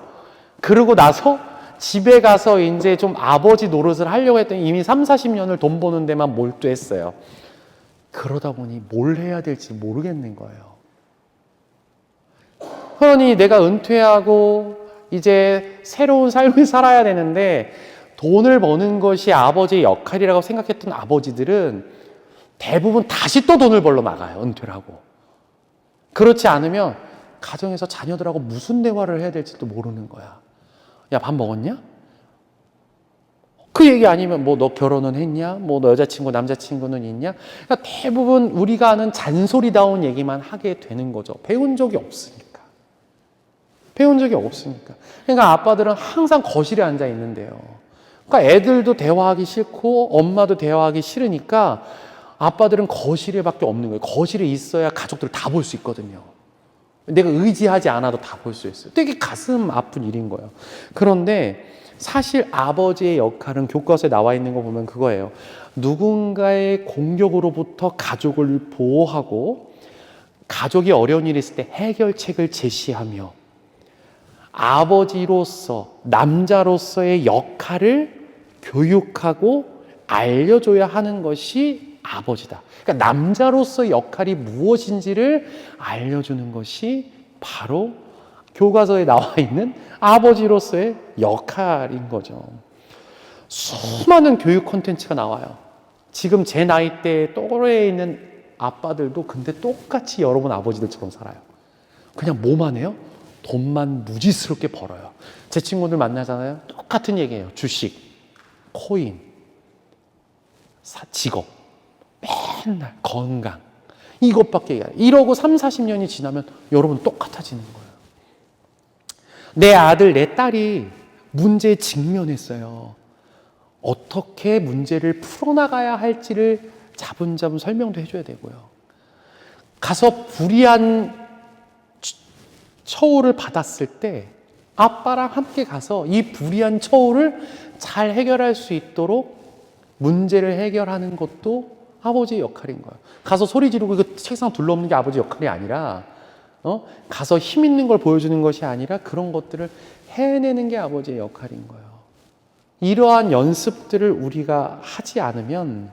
그러고 나서 집에 가서 이제 좀 아버지 노릇을 하려고 했더니 이미 3, 40년을 돈 버는 데만 몰두했어요. 그러다 보니 뭘 해야 될지 모르겠는 거예요. 그러니 내가 은퇴하고 이제 새로운 삶을 살아야 되는데 돈을 버는 것이 아버지의 역할이라고 생각했던 아버지들은 대부분 다시 또 돈을 벌러 나가요. 은퇴를 하고. 그렇지 않으면 가정에서 자녀들하고 무슨 대화를 해야 될지도 모르는 거야. 야, 밥 먹었냐? 그 얘기 아니면 뭐 너 결혼은 했냐? 뭐 너 여자친구 남자친구는 있냐? 그러니까 대부분 우리가 아는 잔소리다운 얘기만 하게 되는 거죠. 배운 적이 없으니까. 배운 적이 없으니까. 그러니까 아빠들은 항상 거실에 앉아 있는데요. 그러니까 애들도 대화하기 싫고 엄마도 대화하기 싫으니까 아빠들은 거실에 밖에 없는 거예요. 거실에 있어야 가족들을 다 볼 수 있거든요. 내가 의지하지 않아도 다 볼 수 있어요. 되게 가슴 아픈 일인 거예요. 그런데 사실 아버지의 역할은 교과서에 나와 있는 거 보면 그거예요. 누군가의 공격으로부터 가족을 보호하고 가족이 어려운 일이 있을 때 해결책을 제시하며 아버지로서, 남자로서의 역할을 교육하고 알려줘야 하는 것이 아버지다. 그러니까 남자로서의 역할이 무엇인지를 알려주는 것이 바로 교과서에 나와 있는 아버지로서의 역할인 거죠. 수많은 교육 콘텐츠가 나와요. 지금 제 나이대 또래에 있는 아빠들도 근데 똑같이 여러분 아버지들처럼 살아요. 그냥 뭐만 해요? 돈만 무지스럽게 벌어요. 제 친구들 만나잖아요. 똑같은 얘기예요. 주식, 코인, 직업, 맨날 건강 이것밖에 얘기해요. 이러고 3, 40년이 지나면 여러분 똑같아지는 거예요. 내 아들, 내 딸이 문제에 직면했어요. 어떻게 문제를 풀어나가야 할지를 자분자분 설명도 해줘야 되고요. 가서 불이한 처우를 받았을 때 아빠랑 함께 가서 이 불이한 처우를 잘 해결할 수 있도록 문제를 해결하는 것도 아버지의 역할인 거예요. 가서 소리 지르고 이거 책상 둘러엎는 게 아버지 역할이 아니라 가서 힘 있는 걸 보여주는 것이 아니라 그런 것들을 해내는 게 아버지의 역할인 거예요. 이러한 연습들을 우리가 하지 않으면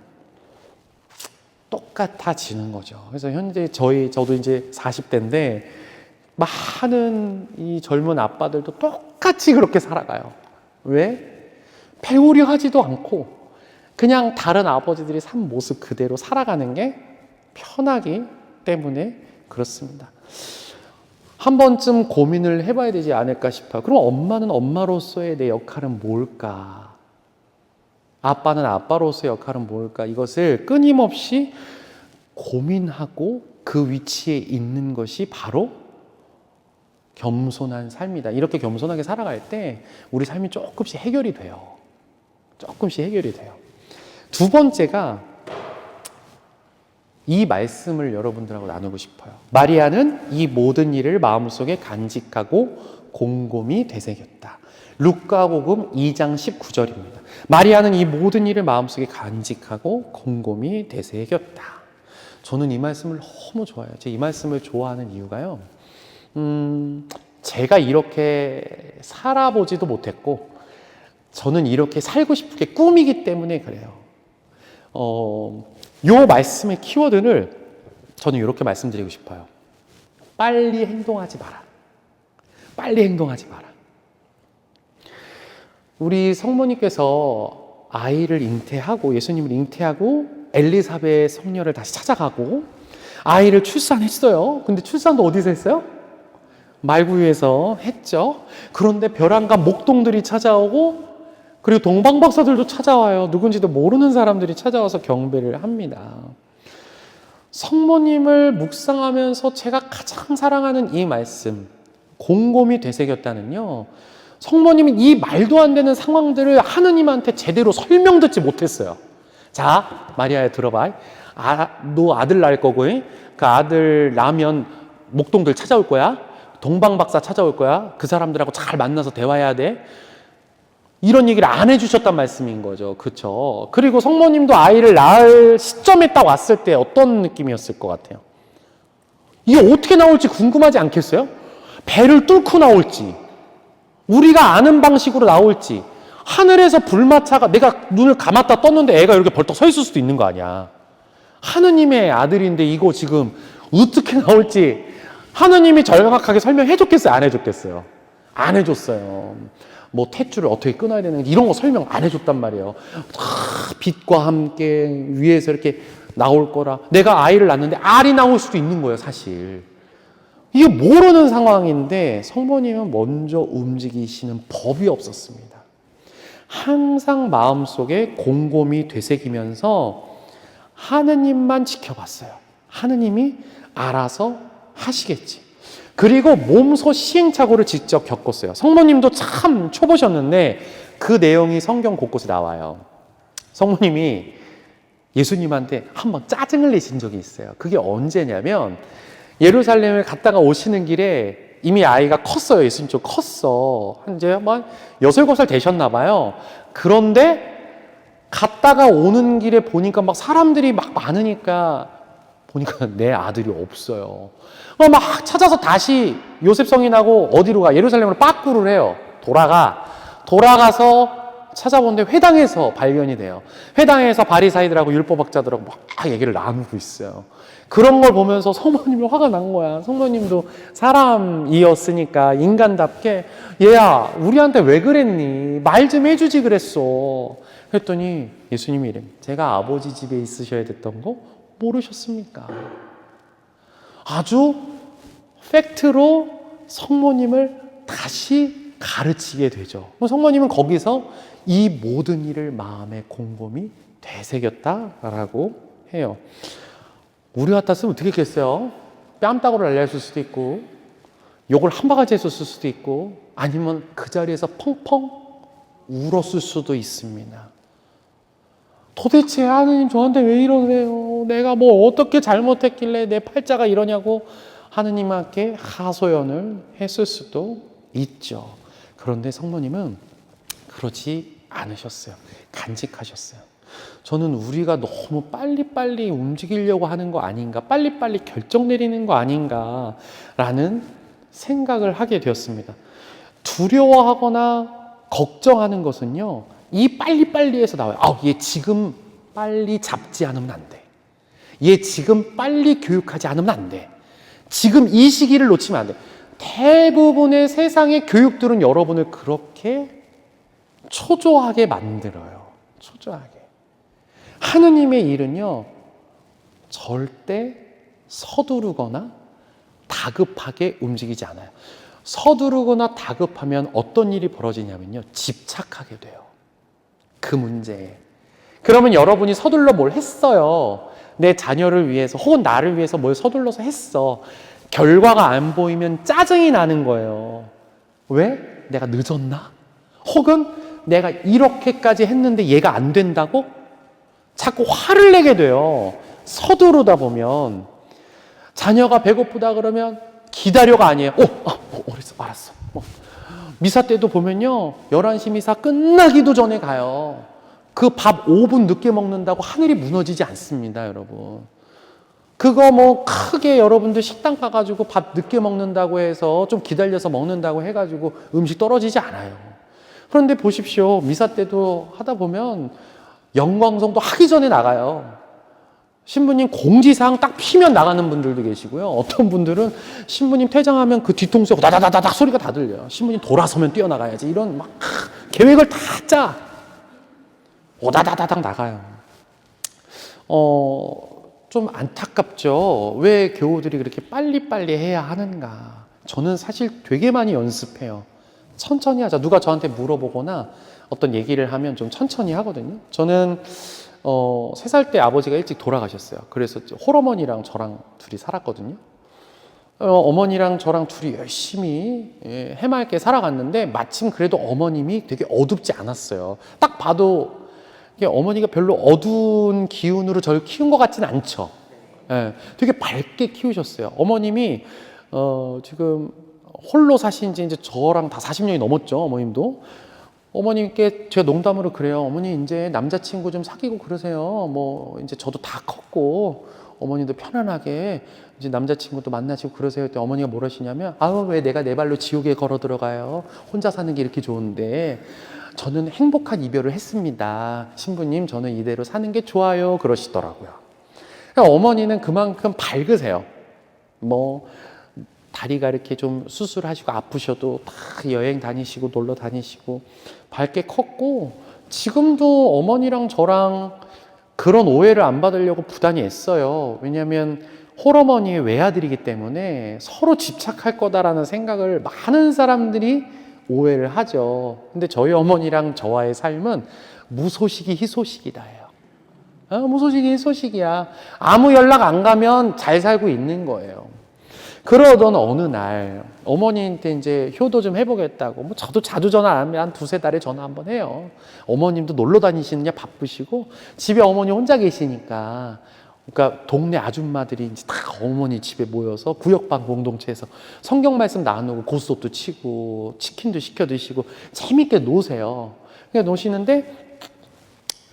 똑같아지는 거죠. 그래서 현재 저도 이제 40대인데 많은 이 젊은 아빠들도 똑같이 그렇게 살아가요. 왜? 배우려 하지도 않고 그냥 다른 아버지들이 산 모습 그대로 살아가는 게 편하기 때문에 그렇습니다. 한 번쯤 고민을 해봐야 되지 않을까 싶어요. 그럼 엄마는 엄마로서의 내 역할은 뭘까? 아빠는 아빠로서의 역할은 뭘까? 이것을 끊임없이 고민하고 그 위치에 있는 것이 바로 겸손한 삶이다. 이렇게 겸손하게 살아갈 때 우리 삶이 조금씩 해결이 돼요. 조금씩 해결이 돼요. 두 번째가 이 말씀을 여러분들하고 나누고 싶어요. 마리아는 이 모든 일을 마음속에 간직하고 곰곰이 되새겼다. 루카복음 2장 19절입니다. 마리아는 이 모든 일을 마음속에 간직하고 곰곰이 되새겼다. 저는 이 말씀을 너무 좋아해요. 제가 이 말씀을 좋아하는 이유가요. 제가 이렇게 살아보지도 못했고 저는 이렇게 살고 싶은 게 꿈이기 때문에 그래요. 요 말씀의 키워드를 저는 이렇게 말씀드리고 싶어요. 빨리 행동하지 마라. 빨리 행동하지 마라. 우리 성모님께서 아이를 잉태하고 예수님을 잉태하고 엘리사벳 성녀를 다시 찾아가고 아이를 출산했어요. 근데 출산도 어디서 했어요? 말구유에서 했죠. 그런데 벼랑과 목동들이 찾아오고 그리고 동방박사들도 찾아와요. 누군지도 모르는 사람들이 찾아와서 경배를 합니다. 성모님을 묵상하면서 제가 가장 사랑하는 이 말씀, 곰곰이 되새겼다는요. 성모님이 이 말도 안 되는 상황들을 하느님한테 제대로 설명 듣지 못했어요. 자, 마리아야 들어봐. 너 아들 낳을 거고 그 아들 낳으면 목동들 찾아올 거야. 동방박사 찾아올 거야. 그 사람들하고 잘 만나서 대화해야 돼. 이런 얘기를 안 해주셨단 말씀인 거죠. 그렇죠? 그리고 성모님도 아이를 낳을 시점에 딱 왔을 때 어떤 느낌이었을 것 같아요? 이게 어떻게 나올지 궁금하지 않겠어요? 배를 뚫고 나올지 우리가 아는 방식으로 나올지 하늘에서 불마차가 내가 눈을 감았다 떴는데 애가 이렇게 벌떡 서 있을 수도 있는 거 아니야. 하느님의 아들인데 이거 지금 어떻게 나올지 하느님이 정확하게 설명해 줬겠어요? 안 해줬겠어요? 안 해줬어요. 뭐 탯줄을 어떻게 끊어야 되는지 이런 거 설명 안 해줬단 말이에요. 빛과 함께 위에서 이렇게 나올 거라. 내가 아이를 낳는데 알이 나올 수도 있는 거예요, 사실. 이게 모르는 상황인데 성모님은 먼저 움직이시는 법이 없었습니다. 항상 마음속에 곰곰이 되새기면서 하느님만 지켜봤어요. 하느님이 알아서 하시겠지. 그리고 몸소 시행착오를 직접 겪었어요. 성모님도 참 초보셨는데 그 내용이 성경 곳곳에 나와요. 성모님이 예수님한테 한번 짜증을 내신 적이 있어요. 그게 언제냐면 예루살렘을 갔다가 오시는 길에 이미 아이가 컸어요. 예수님 좀 컸어. 이제 한 6, 7살 되셨나 봐요. 그런데 갔다가 오는 길에 보니까 막 사람들이 막 많으니까 보니까 내 아들이 없어요. 막 찾아서 다시 요셉 성인하고 어디로 가? 예루살렘으로 빠꾸를 해요. 돌아가서 찾아보는데 회당에서 발견이 돼요. 회당에서 바리사이들하고 율법학자들하고 막 얘기를 나누고 있어요. 그런 걸 보면서 성모님이 화가 난 거야. 성모님도 사람이었으니까 인간답게 얘야 우리한테 왜 그랬니? 말 좀 해주지 그랬어. 그랬더니 예수님이 이래. 제가 아버지 집에 있으셔야 됐던 거 모르셨습니까? 아주 팩트로 성모님을 다시 가르치게 되죠. 성모님은 거기서 이 모든 일을 마음에 곰곰이 되새겼다라고 해요. 우리 같았으면 어떻게 했겠어요? 뺨따구를 날렸을 수도 있고 욕을 한 바가지 했을 수도 있고 아니면 그 자리에서 펑펑 울었을 수도 있습니다. 도대체 하느님 저한테 왜 이러세요? 내가 뭐 어떻게 잘못했길래 내 팔자가 이러냐고 하느님께 하소연을 했을 수도 있죠. 그런데 성모님은 그러지 않으셨어요. 간직하셨어요. 저는 우리가 너무 빨리빨리 움직이려고 하는 거 아닌가, 빨리빨리 결정 내리는 거 아닌가라는 생각을 하게 되었습니다. 두려워하거나 걱정하는 것은요, 이 빨리빨리에서 나와요. 얘 지금 빨리 잡지 않으면 안 돼. 얘 지금 빨리 교육하지 않으면 안 돼. 지금 이 시기를 놓치면 안 돼. 대부분의 세상의 교육들은 여러분을 그렇게 초조하게 만들어요. 초조하게. 하느님의 일은요, 절대 서두르거나 다급하게 움직이지 않아요. 서두르거나 다급하면 어떤 일이 벌어지냐면요, 집착하게 돼요. 그 문제에. 그러면 여러분이 서둘러 뭘 했어요. 내 자녀를 위해서 혹은 나를 위해서 뭘 서둘러서 했어. 결과가 안 보이면 짜증이 나는 거예요. 왜? 내가 늦었나? 혹은 내가 이렇게까지 했는데 얘가 안 된다고? 자꾸 화를 내게 돼요. 서두르다 보면. 자녀가 배고프다 그러면 기다려가 아니에요. 알았어. 미사 때도 보면요, 11시 미사 끝나기도 전에 가요. 그 밥 5분 늦게 먹는다고 하늘이 무너지지 않습니다, 여러분. 그거 뭐 크게 여러분들 식당 가가지고 밥 늦게 먹는다고 해서 좀 기다려서 먹는다고 해가지고 음식 떨어지지 않아요. 그런데 보십시오. 미사 때도 하다 보면 영광성도 하기 전에 나가요. 신부님 공지사항 딱 피면 나가는 분들도 계시고요. 어떤 분들은 신부님 퇴장하면 그 뒤통수에 다다다다닥 소리가 다 들려요. 신부님 돌아서면 뛰어나가야지. 이런 막 계획을 다 짜. 오다다다닥 나가요. 좀 안타깝죠. 왜 교우들이 그렇게 빨리빨리 해야 하는가. 저는 사실 되게 많이 연습해요. 천천히 하자. 누가 저한테 물어보거나 어떤 얘기를 하면 좀 천천히 하거든요. 저는 3살 때 아버지가 일찍 돌아가셨어요. 그래서 홀어머니랑 저랑 둘이 살았거든요. 어머니랑 저랑 둘이 열심히 해맑게 살아갔는데 마침 그래도 어머님이 되게 어둡지 않았어요. 딱 봐도 어머니가 별로 어두운 기운으로 저를 키운 것 같지는 않죠. 되게 밝게 키우셨어요. 어머님이 지금 홀로 사신 지 이제 저랑 다 40년이 넘었죠. 어머님도. 어머님께 제가 농담으로 그래요. 어머니 이제 남자친구 좀 사귀고 그러세요. 뭐 이제 저도 다 컸고 어머니도 편안하게 이제 남자친구도 만나시고 그러세요. 그때 어머니가 뭘 하시냐면 아우 왜 내가 내 발로 지옥에 걸어 들어가요. 혼자 사는 게 이렇게 좋은데 저는 행복한 이별을 했습니다. 신부님 저는 이대로 사는 게 좋아요. 그러시더라고요. 그러니까 어머니는 그만큼 밝으세요. 뭐 다리가 이렇게 좀 수술하시고 아프셔도 다 여행 다니시고 놀러 다니시고 밝게 컸고 지금도 어머니랑 저랑 그런 오해를 안 받으려고 부단히 애써요. 왜냐하면 홀어머니의 외아들이기 때문에 서로 집착할 거다라는 생각을 많은 사람들이 오해를 하죠. 근데 저희 어머니랑 저와의 삶은 무소식이 희소식이다예요. 무소식이 희소식이야. 아무 연락 안 가면 잘 살고 있는 거예요. 그러던 어느 날 어머니한테 이제 효도 좀 해보겠다고 뭐 저도 자주 전화 안 하면 한 2-3달에 전화 한번 해요. 어머님도 놀러 다니시느냐 바쁘시고 집에 어머니 혼자 계시니까 그러니까 동네 아줌마들이 이제 다 어머니 집에 모여서 구역방 공동체에서 성경 말씀 나누고 고스톱도 치고 치킨도 시켜 드시고 재밌게 노세요. 그러니까 노시는데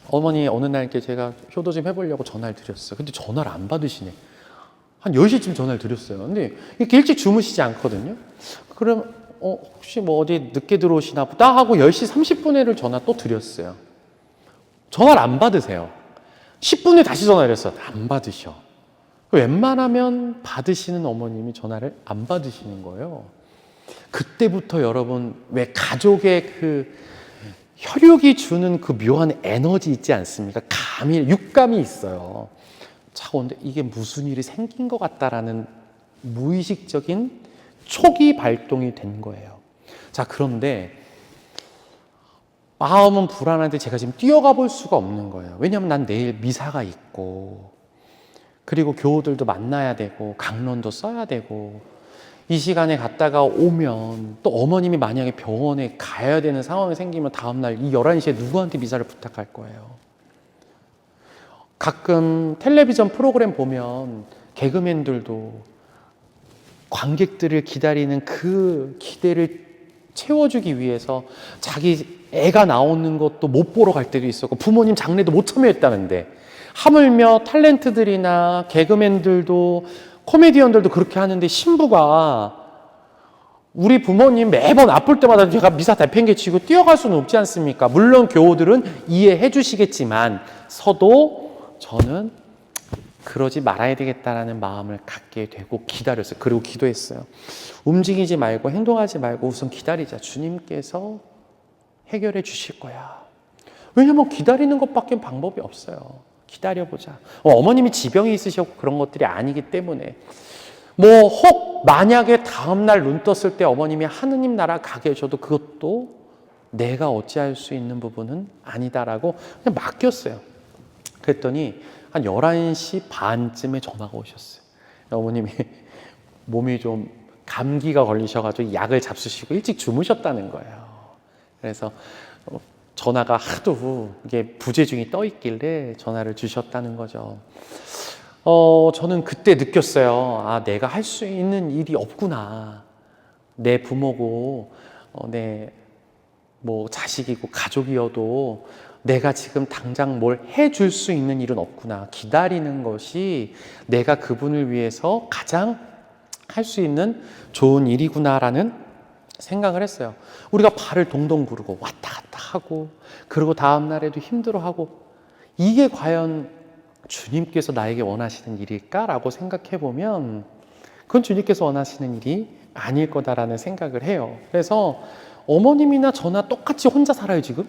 어머니 어느 날 이렇게 제가 효도 좀 해보려고 전화를 드렸어요. 근데 전화를 안 받으시네. 한 10시쯤 전화를 드렸어요. 근데 이렇게 일찍 주무시지 않거든요. 그럼 혹시 뭐 어디 늦게 들어오시나 보다 하고 10시 30분에를 전화 또 드렸어요. 전화를 안 받으세요. 10분에 다시 전화를 했어요. 안 받으셔. 웬만하면 받으시는 어머님이 전화를 안 받으시는 거예요. 그때부터 여러분 왜 가족의 그 혈육이 주는 그 묘한 에너지 있지 않습니까? 육감이 있어요. 차가운데 이게 무슨 일이 생긴 것 같다라는 무의식적인 초기 발동이 된 거예요. 자, 그런데 마음은 불안한데 제가 지금 뛰어가 볼 수가 없는 거예요. 왜냐하면 난 내일 미사가 있고 그리고 교우들도 만나야 되고 강론도 써야 되고 이 시간에 갔다가 오면 또 어머님이 만약에 병원에 가야 되는 상황이 생기면 다음날 이 11시에 누구한테 미사를 부탁할 거예요. 가끔 텔레비전 프로그램 보면 개그맨들도 관객들을 기다리는 그 기대를 채워주기 위해서 자기 애가 나오는 것도 못 보러 갈 때도 있었고 부모님 장례도 못 참여했다는데 하물며 탤런트들이나 개그맨들도 코미디언들도 그렇게 하는데 신부가 우리 부모님 매번 아플 때마다 제가 미사 달팽개치고 뛰어갈 수는 없지 않습니까? 물론 교우들은 이해해 주시겠지만 서도 저는 그러지 말아야 되겠다라는 마음을 갖게 되고 기다렸어요. 그리고 기도했어요. 움직이지 말고 행동하지 말고 우선 기다리자. 주님께서 해결해 주실 거야. 왜냐면 기다리는 것밖에 방법이 없어요. 기다려보자. 어머님이 지병이 있으셨고 그런 것들이 아니기 때문에 뭐 혹 만약에 다음날 눈 떴을 때 어머님이 하느님 나라 가게 해줘도 그것도 내가 어찌할 수 있는 부분은 아니다라고 그냥 맡겼어요. 그랬더니 한 11시 반쯤에 전화가 오셨어요. 어머님이 몸이 좀 감기가 걸리셔가지고 약을 잡수시고 일찍 주무셨다는 거예요. 그래서 전화가 하도 이게 부재중이 떠 있길래 전화를 주셨다는 거죠. 저는 그때 느꼈어요. 아, 내가 할 수 있는 일이 없구나. 내 부모고 내 뭐 자식이고 가족이어도 내가 지금 당장 뭘 해줄 수 있는 일은 없구나. 기다리는 것이 내가 그분을 위해서 가장 할 수 있는 좋은 일이구나라는 생각을 했어요. 우리가 발을 동동 구르고 왔다 갔다 하고 그리고 다음 날에도 힘들어하고 이게 과연 주님께서 나에게 원하시는 일일까라고 생각해 보면 그건 주님께서 원하시는 일이 아닐 거다라는 생각을 해요. 그래서 어머님이나 저나 똑같이 혼자 살아요 지금.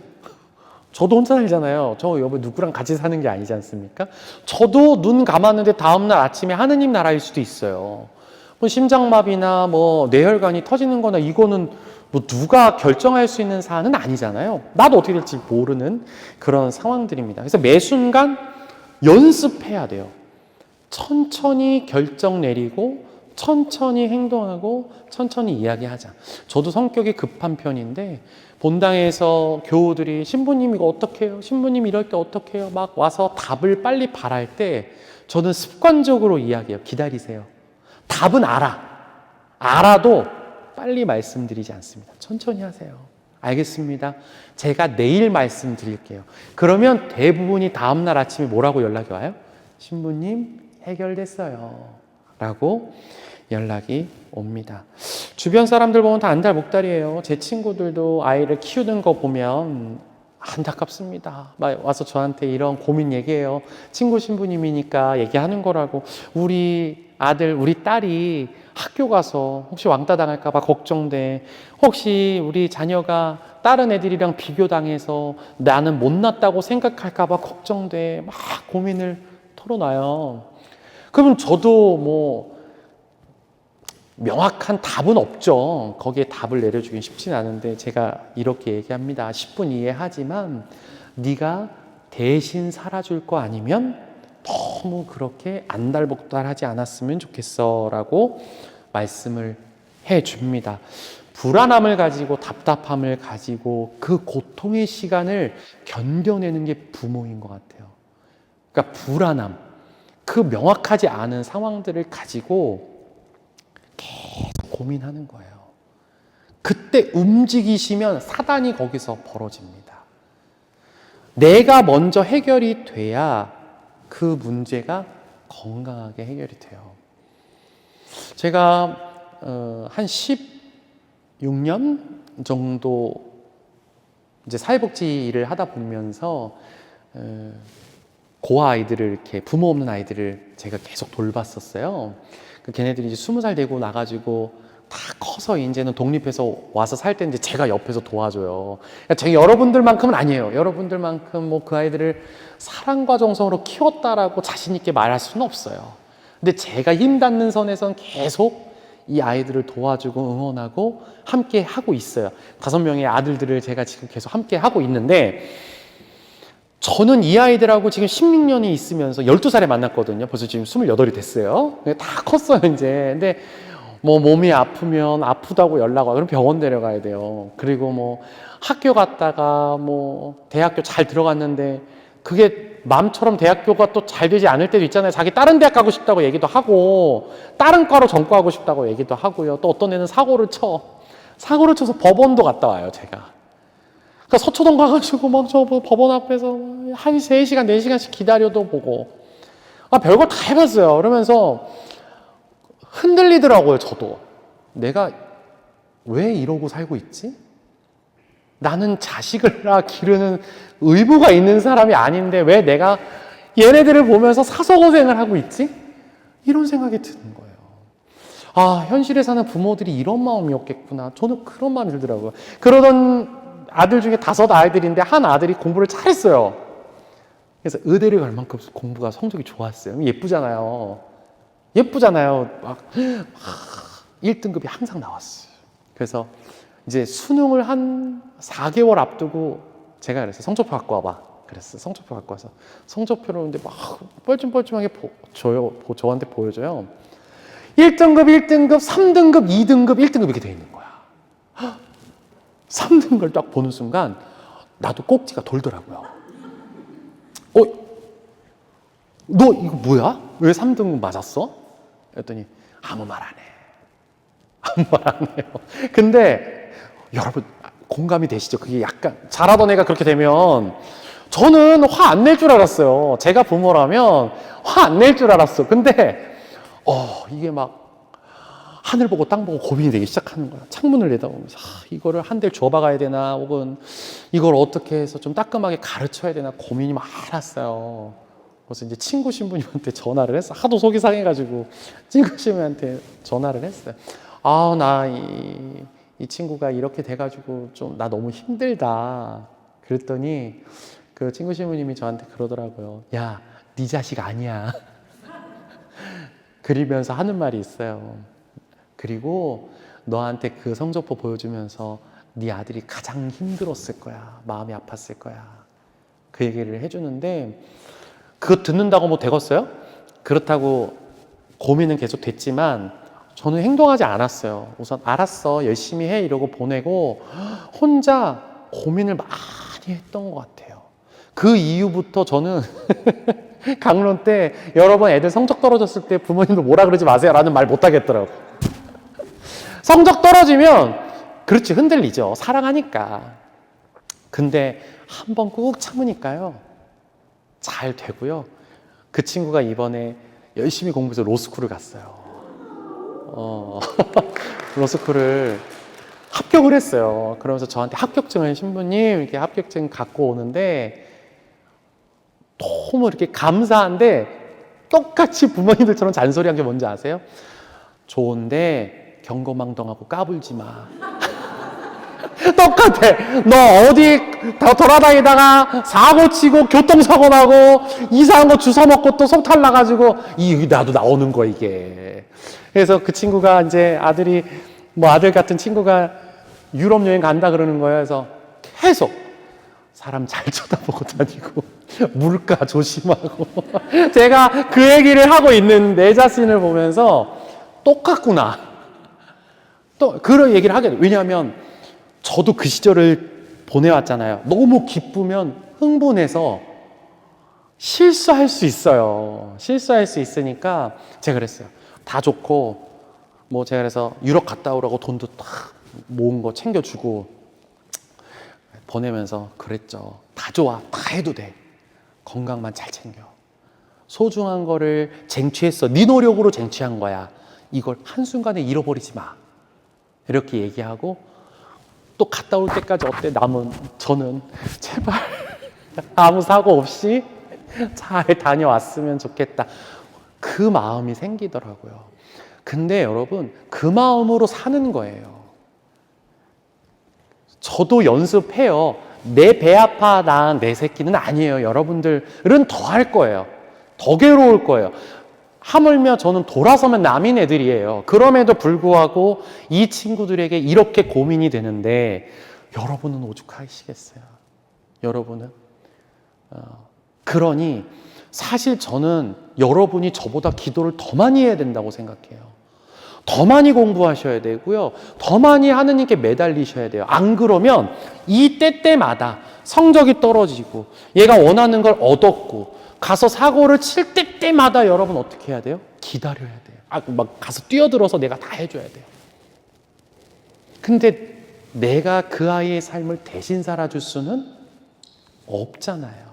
저도 혼자 살잖아요. 저 여보 누구랑 같이 사는 게 아니지 않습니까? 저도 눈 감았는데 다음날 아침에 하느님 나라일 수도 있어요. 뭐 심장마비나 뭐 뇌혈관이 터지는 거나 이거는 뭐 누가 결정할 수 있는 사안은 아니잖아요. 나도 어떻게 될지 모르는 그런 상황들입니다. 그래서 매 순간 연습해야 돼요. 천천히 결정 내리고 천천히 행동하고 천천히 이야기하자. 저도 성격이 급한 편인데 본당에서 교우들이 신부님 이거 어떻게 해요? 신부님 이럴 때 어떻게 해요? 막 와서 답을 빨리 바랄 때 저는 습관적으로 이야기해요. 기다리세요. 답은 알아도 빨리 말씀드리지 않습니다. 천천히 하세요. 알겠습니다. 제가 내일 말씀드릴게요. 그러면 대부분이 다음날 아침에 뭐라고 연락이 와요? 신부님 해결됐어요. 라고 연락이 옵니다. 주변 사람들 보면 다 안달목달이에요. 제 친구들도 아이를 키우는 거 보면 안타깝습니다. 막 와서 저한테 이런 고민 얘기해요. 친구 신부님이니까 얘기하는 거라고. 우리 아들, 우리 딸이 학교 가서 혹시 왕따 당할까 봐 걱정돼. 혹시 우리 자녀가 다른 애들이랑 비교당해서 나는 못났다고 생각할까 봐 걱정돼. 막 고민을 털어놔요. 그러면 저도 뭐 명확한 답은 없죠. 거기에 답을 내려주긴 쉽진 않은데 제가 이렇게 얘기합니다. 10분 이해하지만 네가 대신 살아줄 거 아니면 너무 그렇게 안달복달하지 않았으면 좋겠어 라고 말씀을 해줍니다. 불안함을 가지고 답답함을 가지고 그 고통의 시간을 견뎌내는 게 부모인 것 같아요. 그러니까 불안함, 그 명확하지 않은 상황들을 가지고 계속 고민하는 거예요. 그때 움직이시면 사단이 거기서 벌어집니다. 내가 먼저 해결이 돼야 그 문제가 건강하게 해결이 돼요. 제가 한 16년 정도 이제 사회복지 일을 하다 보면서 고아 아이들을 이렇게 부모 없는 아이들을 제가 계속 돌봤었어요. 걔네들이 이제 20살 되고 나가지고 다 커서 이제는 독립해서 와서 살 때 이제 제가 옆에서 도와줘요. 그러니까 제가 여러분들만큼은 아니에요. 여러분들만큼 뭐 그 아이들을 사랑과 정성으로 키웠다라고 자신 있게 말할 수는 없어요. 근데 제가 힘 닿는 선에선 계속 이 아이들을 도와주고 응원하고 함께 하고 있어요. 5명의 아들들을 제가 지금 계속 함께 하고 있는데 저는 이 아이들하고 지금 16년이 있으면서 12살에 만났거든요. 벌써 지금 28이 됐어요. 다 컸어요, 이제. 근데 뭐 몸이 아프면 아프다고 연락 와. 그럼 병원 데려가야 돼요. 그리고 뭐 학교 갔다가 뭐 대학교 잘 들어갔는데 그게 마음처럼 대학교가 또 잘 되지 않을 때도 있잖아요. 자기 다른 대학 가고 싶다고 얘기도 하고 다른 과로 전과하고 싶다고 얘기도 하고요. 또 어떤 애는 사고를 쳐서 법원도 갔다 와요, 제가. 그러니까 서초동 가가지고 막 저 법원 앞에서 한 3시간, 4시간씩 기다려도 보고 별걸 다 해봤어요. 그러면서 흔들리더라고요, 저도. 내가 왜 이러고 살고 있지? 나는 자식을 기르는 의무가 있는 사람이 아닌데 왜 내가 얘네들을 보면서 사서고생을 하고 있지? 이런 생각이 드는 거예요. 아, 현실에 사는 부모들이 이런 마음이었겠구나. 저는 그런 마음이 들더라고요. 그러던 아들 중에 5 아이들인데 한 아들이 공부를 잘했어요. 그래서 의대를 갈 만큼 공부가 성적이 좋았어요. 예쁘잖아요. 막 1등급이 항상 나왔어요. 그래서 이제 수능을 한 4개월 앞두고 제가 그랬어요. 성적표 갖고 와봐. 그랬어요. 성적표 갖고 와서 성적표를 근데 막 뻘쭘뻘쭘하게 저한테 보여줘요. 1등급, 3등급, 2등급, 1등급 이렇게 돼 있는 거야. 3등급을 딱 보는 순간 나도 꼭지가 돌더라고요. 너 이거 뭐야? 왜 3등급 맞았어? 그랬더니 아무 말 안 해. 아무 말 안 해요. 근데 여러분 공감이 되시죠? 그게 약간 잘하던 애가 그렇게 되면 저는 화 안 낼 줄 알았어요. 제가 부모라면 화 안 낼 줄 알았어. 근데 이게 막 하늘 보고 땅 보고 고민이 되기 시작하는 거야. 창문을 내다보면서 이거를 한 대를 줘박아야 되나, 혹은 이걸 어떻게 해서 좀 따끔하게 가르쳐야 되나 고민이 많았어요. 그래서 이제 친구 신부님한테 전화를 했어. 하도 속이 상해가지고 친구 신부님한테 전화를 했어요. 나 이 친구가 이렇게 돼가지고 좀 나 너무 힘들다. 그랬더니 그 친구 신부님이 저한테 그러더라고요. 야, 네 자식 아니야. 그리면서 하는 말이 있어요. 그리고 너한테 그 성적표 보여주면서 네 아들이 가장 힘들었을 거야. 마음이 아팠을 거야. 그 얘기를 해주는데 그거 듣는다고 뭐 되겠어요? 그렇다고 고민은 계속 됐지만 저는 행동하지 않았어요. 우선 알았어, 열심히 해 이러고 보내고 혼자 고민을 많이 했던 것 같아요. 그 이후부터 저는 강론 때 여러 번 애들 성적 떨어졌을 때 부모님도 뭐라 그러지 마세요 라는 말 못 하겠더라고요. 성적 떨어지면 그렇지, 흔들리죠. 사랑하니까. 근데 한 번 꾹 참으니까요 잘 되고요. 그 친구가 이번에 열심히 공부해서 로스쿨을 갔어요. 로스쿨을 합격을 했어요. 그러면서 저한테 합격증을, 신부님 이렇게 합격증 갖고 오는데 너무 이렇게 감사한데 똑같이 부모님들처럼 잔소리한 게 뭔지 아세요? 좋은데 경거망동하고 까불지 마. 똑같아. 너 어디 돌아다니다가 사고 치고 교통사고 나고 이상한 거 주워 먹고 또 속 탈나가지고 나도 나오는 거 이게. 그래서 그 친구가 이제 아들 같은 친구가 유럽 여행 간다 그러는 거예요. 그래서 계속 사람 잘 쳐다보고 다니고 물가 조심하고 제가 그 얘기를 하고 있는 내 자신을 보면서 똑같구나. 또 그런 얘기를 하게 돼요. 왜냐하면 저도 그 시절을 보내왔잖아요. 너무 기쁘면 흥분해서 실수할 수 있어요. 실수할 수 있으니까 제가 그랬어요. 다 좋고 뭐 제가 그래서 유럽 갔다 오라고 돈도 딱 모은 거 챙겨주고 보내면서 그랬죠. 다 좋아. 다 해도 돼. 건강만 잘 챙겨. 소중한 거를 쟁취했어. 네 노력으로 쟁취한 거야. 이걸 한순간에 잃어버리지 마. 이렇게 얘기하고 또 갔다 올 때까지 어때? 저는 제발 아무 사고 없이 잘 다녀왔으면 좋겠다. 그 마음이 생기더라고요. 근데 여러분, 그 마음으로 사는 거예요. 저도 연습해요. 내 배 아파 난 내 새끼는 아니에요. 여러분들은 더 할 거예요. 더 괴로울 거예요. 하물며 저는 돌아서면 남인 애들이에요. 그럼에도 불구하고 이 친구들에게 이렇게 고민이 되는데 여러분은 오죽하시겠어요. 여러분은 그러니 사실 저는 여러분이 저보다 기도를 더 많이 해야 된다고 생각해요. 더 많이 공부하셔야 되고요. 더 많이 하느님께 매달리셔야 돼요. 안 그러면 이 때때마다 성적이 떨어지고 얘가 원하는 걸 얻었고 가서 사고를 칠 때때마다 여러분 어떻게 해야 돼요? 기다려야 돼요. 막 가서 뛰어들어서 내가 다 해줘야 돼요. 근데 내가 그 아이의 삶을 대신 살아줄 수는 없잖아요.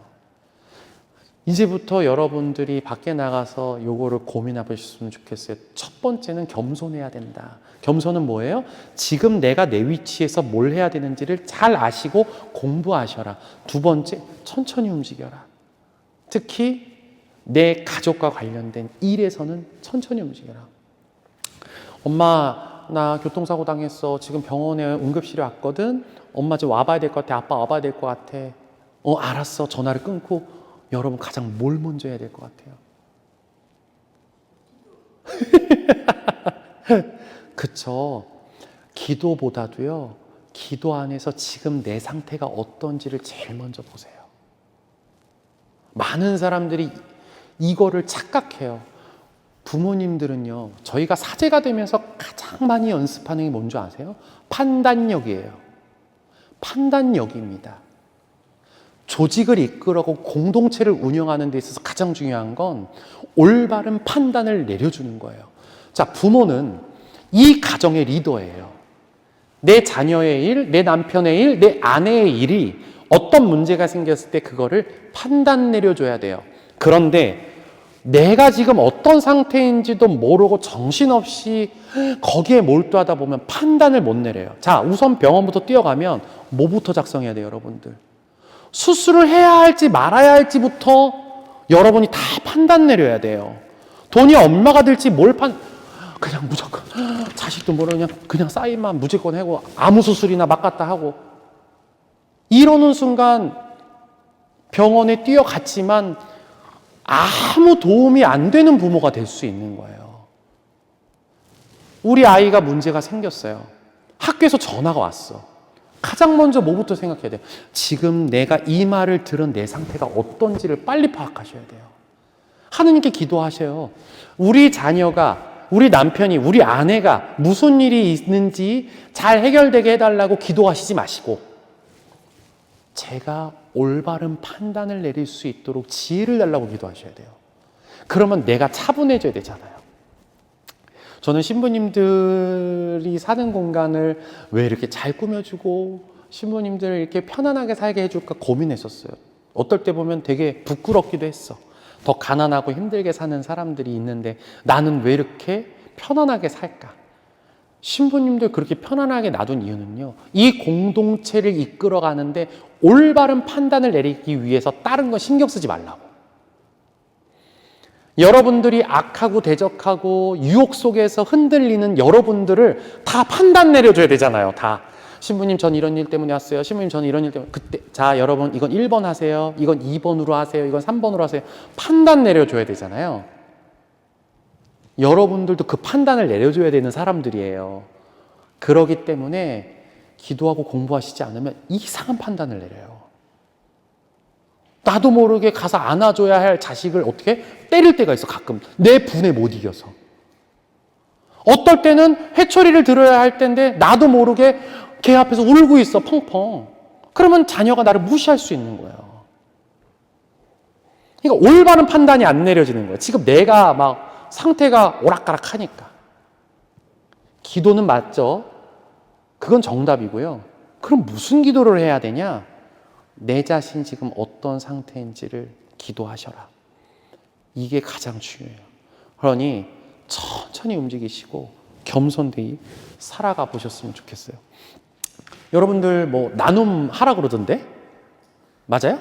이제부터 여러분들이 밖에 나가서 요거를 고민해 보셨으면 좋겠어요. 첫 번째는 겸손해야 된다. 겸손은 뭐예요? 지금 내가 내 위치에서 뭘 해야 되는지를 잘 아시고 공부하셔라. 두 번째, 천천히 움직여라. 특히 내 가족과 관련된 일에서는 천천히 움직여라. 엄마, 나 교통사고 당했어. 지금 병원에 응급실에 왔거든. 엄마 좀 와봐야 될 것 같아. 아빠 와봐야 될 것 같아. 알았어. 전화를 끊고 여러분 가장 뭘 먼저 해야 될 것 같아요? 그쵸. 기도보다도요, 기도 안에서 지금 내 상태가 어떤지를 제일 먼저 보세요. 많은 사람들이 이거를 착각해요. 부모님들은요, 저희가 사제가 되면서 가장 많이 연습하는 게 뭔지 아세요? 판단력이에요. 판단력입니다. 조직을 이끌어가고 공동체를 운영하는 데 있어서 가장 중요한 건 올바른 판단을 내려주는 거예요. 자, 부모는 이 가정의 리더예요. 내 자녀의 일, 내 남편의 일, 내 아내의 일이 어떤 문제가 생겼을 때 그거를 판단 내려줘야 돼요. 그런데 내가 지금 어떤 상태인지도 모르고 정신없이 거기에 몰두하다 보면 판단을 못 내려요. 자, 우선 병원부터 뛰어가면 뭐부터 작성해야 돼요, 여러분들? 수술을 해야 할지 말아야 할지부터 여러분이 다 판단 내려야 돼요. 돈이 얼마가 들지 그냥 무조건 자식도 모르고 그냥 사인만 무조건 하고 아무 수술이나 막 갖다 하고 이러는 순간 병원에 뛰어갔지만 아무 도움이 안 되는 부모가 될 수 있는 거예요. 우리 아이가 문제가 생겼어요. 학교에서 전화가 왔어. 가장 먼저 뭐부터 생각해야 돼요? 지금 내가 이 말을 들은 내 상태가 어떤지를 빨리 파악하셔야 돼요. 하느님께 기도하셔요. 우리 자녀가, 우리 남편이, 우리 아내가 무슨 일이 있는지 잘 해결되게 해달라고 기도하시지 마시고 제가 올바른 판단을 내릴 수 있도록 지혜를 달라고 기도하셔야 돼요. 그러면 내가 차분해져야 되잖아요. 저는 신부님들이 사는 공간을 왜 이렇게 잘 꾸며주고 신부님들을 이렇게 편안하게 살게 해줄까 고민했었어요. 어떨 때 보면 되게 부끄럽기도 했어. 더 가난하고 힘들게 사는 사람들이 있는데 나는 왜 이렇게 편안하게 살까? 신부님들 그렇게 편안하게 놔둔 이유는요, 이 공동체를 이끌어가는데 올바른 판단을 내리기 위해서 다른 거 신경 쓰지 말라고. 여러분들이 악하고 대적하고 유혹 속에서 흔들리는 여러분들을 다 판단 내려줘야 되잖아요. 다. 신부님 전 이런 일 때문에 왔어요. 신부님 전 이런 일 때문에. 그때 자 여러분 이건 1번 하세요. 이건 2번으로 하세요. 이건 3번으로 하세요. 판단 내려줘야 되잖아요. 여러분들도 그 판단을 내려줘야 되는 사람들이에요. 그러기 때문에 기도하고 공부하시지 않으면 이상한 판단을 내려요. 나도 모르게 가서 안아줘야 할 자식을 어떻게 때릴 때가 있어. 가끔 내 분에 못 이겨서. 어떨 때는 회초리를 들어야 할 텐데 나도 모르게 걔 앞에서 울고 있어. 펑펑. 그러면 자녀가 나를 무시할 수 있는 거예요. 그러니까 올바른 판단이 안 내려지는 거예요. 지금 내가 막 상태가 오락가락 하니까. 기도는 맞죠? 그건 정답이고요. 그럼 무슨 기도를 해야 되냐? 내 자신 지금 어떤 상태인지를 기도하셔라. 이게 가장 중요해요. 그러니 천천히 움직이시고 겸손되이 살아가 보셨으면 좋겠어요. 여러분들 뭐 나눔 하라 그러던데? 맞아요?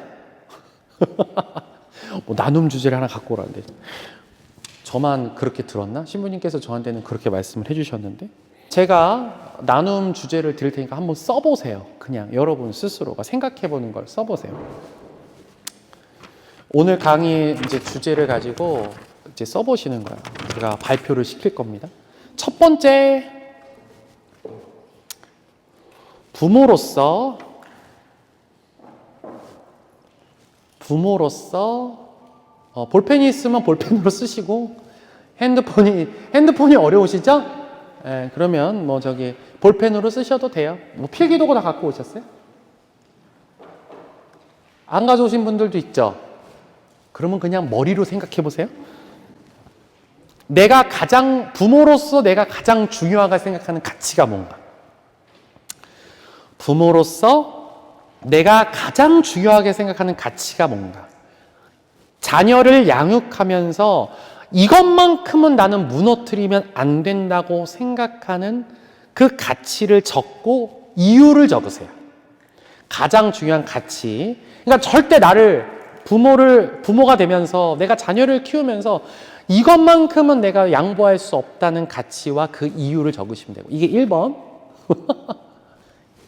뭐 나눔 주제를 하나 갖고 오라는데 저만 그렇게 들었나? 신부님께서 저한테는 그렇게 말씀을 해주셨는데 제가 나눔 주제를 드릴 테니까 한번 써보세요. 그냥 여러분 스스로가 생각해보는 걸 써보세요. 오늘 강의 이제 주제를 가지고 이제 써보시는 거예요. 제가 발표를 시킬 겁니다. 첫 번째, 부모로서 볼펜이 있으면 볼펜으로 쓰시고 핸드폰이 어려우시죠? 예, 그러면 뭐 볼펜으로 쓰셔도 돼요. 뭐 필기도구 다 갖고 오셨어요? 안 가져오신 분들도 있죠? 그러면 그냥 머리로 생각해 보세요. 부모로서 내가 가장 중요하게 생각하는 가치가 뭔가? 부모로서 내가 가장 중요하게 생각하는 가치가 뭔가? 자녀를 양육하면서 이것만큼은 나는 무너뜨리면 안 된다고 생각하는 그 가치를 적고 이유를 적으세요. 가장 중요한 가치. 그러니까 절대 부모가 되면서 내가 자녀를 키우면서 이것만큼은 내가 양보할 수 없다는 가치와 그 이유를 적으시면 되고. 이게 1번.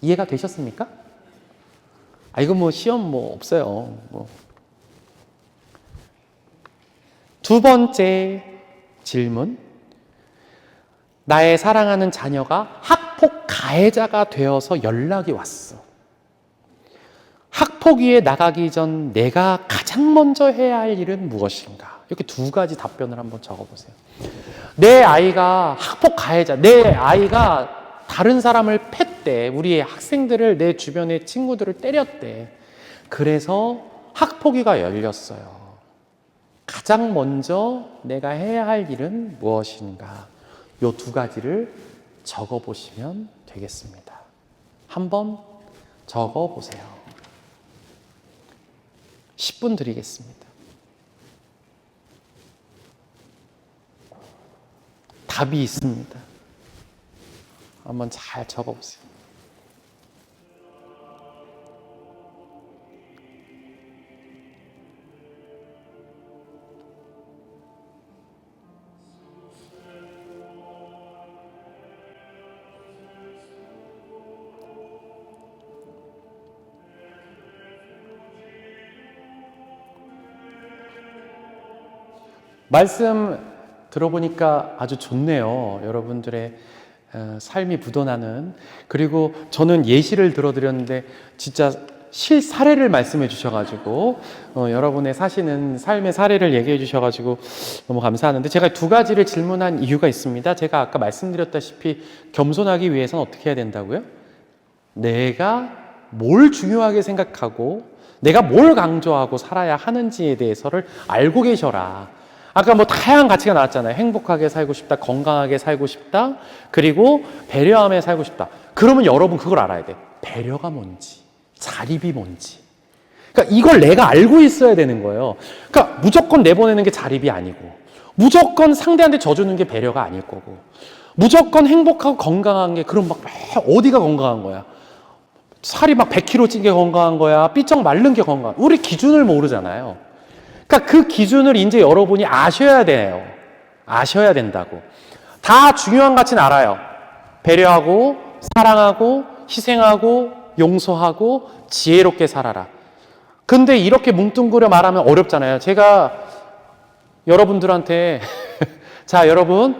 이해가 되셨습니까? 이거 뭐 시험 없어요. 두 번째 질문. 나의 사랑하는 자녀가 학폭 가해자가 되어서 연락이 왔어. 학폭위에 나가기 전 내가 가장 먼저 해야 할 일은 무엇인가? 이렇게 두 가지 답변을 한번 적어보세요. 내 아이가 학폭 가해자, 내 아이가 다른 사람을 팼대. 우리 학생들을, 내 주변의 친구들을 때렸대. 그래서 학폭위가 열렸어요. 가장 먼저 내가 해야 할 일은 무엇인가? 이 두 가지를 적어보시면 되겠습니다. 한번 적어 보세요. 10분 드리겠습니다. 답이 있습니다. 한번 잘 적어 보세요. 말씀 들어보니까 아주 좋네요. 여러분들의 삶이 묻어나는. 그리고 저는 예시를 들어드렸는데 진짜 실사례를 말씀해 주셔가지고 여러분의 사시는 삶의 사례를 얘기해 주셔가지고 너무 감사하는데, 제가 두 가지를 질문한 이유가 있습니다. 제가 아까 말씀드렸다시피 겸손하기 위해서는 어떻게 해야 된다고요? 내가 뭘 중요하게 생각하고 내가 뭘 강조하고 살아야 하는지에 대해서를 알고 계셔라. 아까 뭐 다양한 가치가 나왔잖아요. 행복하게 살고 싶다, 건강하게 살고 싶다, 그리고 배려하며 살고 싶다. 그러면 여러분 그걸 알아야 돼. 배려가 뭔지, 자립이 뭔지. 그러니까 이걸 내가 알고 있어야 되는 거예요. 그러니까 무조건 내보내는 게 자립이 아니고, 무조건 상대한테 져주는 게 배려가 아닐 거고, 무조건 행복하고 건강한 게, 그럼 막 어디가 건강한 거야? 살이 막 100kg 찐 게 건강한 거야? 삐쩍 마른 게 건강한 거야? 우리 기준을 모르잖아요. 그러니까 그 기준을 이제 여러분이 아셔야 돼요. 아셔야 된다고. 다 중요한 가치는 알아요. 배려하고, 사랑하고, 희생하고, 용서하고, 지혜롭게 살아라. 근데 이렇게 뭉뚱그려 말하면 어렵잖아요. 제가 여러분들한테 자, 여러분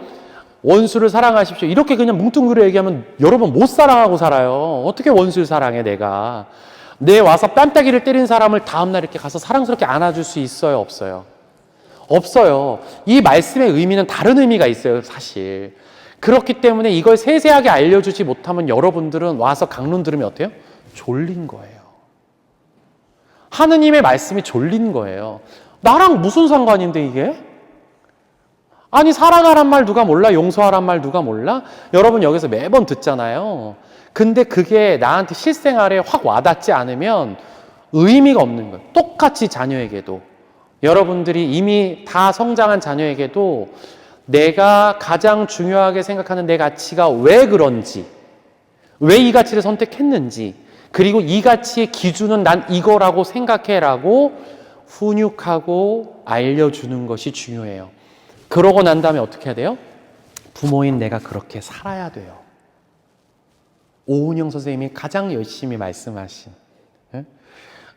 원수를 사랑하십시오, 이렇게 그냥 뭉뚱그려 얘기하면 여러분 못 사랑하고 살아요. 어떻게 원수를 사랑해 내가. 내 와서 뺨따기를 때린 사람을 다음날 이렇게 가서 사랑스럽게 안아줄 수 있어요, 없어요? 없어요. 이 말씀의 의미는 다른 의미가 있어요, 사실. 그렇기 때문에 이걸 세세하게 알려주지 못하면 여러분들은 와서 강론 들으면 어때요? 졸린 거예요. 하느님의 말씀이 졸린 거예요. 나랑 무슨 상관인데 이게? 아니, 사랑하란 말 누가 몰라? 용서하란 말 누가 몰라? 여러분 여기서 매번 듣잖아요. 근데 그게 나한테 실생활에 확 와닿지 않으면 의미가 없는 거예요. 똑같이 자녀에게도, 여러분들이 이미 다 성장한 자녀에게도 내가 가장 중요하게 생각하는 내 가치가 왜 그런지, 왜 이 가치를 선택했는지, 그리고 이 가치의 기준은 난 이거라고 생각해라고 훈육하고 알려주는 것이 중요해요. 그러고 난 다음에 어떻게 해야 돼요? 부모인 내가 그렇게 살아야 돼요. 오은영 선생님이 가장 열심히 말씀하신,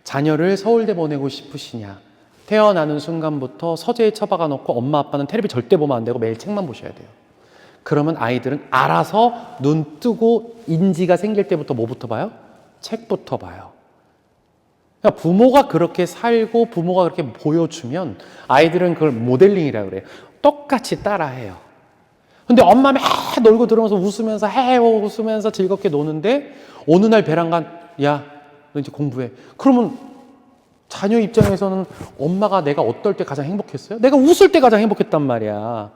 자녀를 서울대 보내고 싶으시냐, 태어나는 순간부터 서재에 처박아 놓고 엄마 아빠는 텔레비 절대 보면 안 되고 매일 책만 보셔야 돼요. 그러면 아이들은 알아서 눈 뜨고 인지가 생길 때부터 뭐부터 봐요? 책부터 봐요. 그러니까 부모가 그렇게 살고 부모가 그렇게 보여주면 아이들은 그걸 모델링이라고 그래요. 똑같이 따라해요. 근데 엄마 막 놀고 들어오면서 웃으면서 웃으면서 즐겁게 노는데 어느 날 베란간, 야, 너 이제 공부해. 그러면 자녀 입장에서는 엄마가 내가 어떨 때 가장 행복했어요? 내가 웃을 때 가장 행복했단 말이야.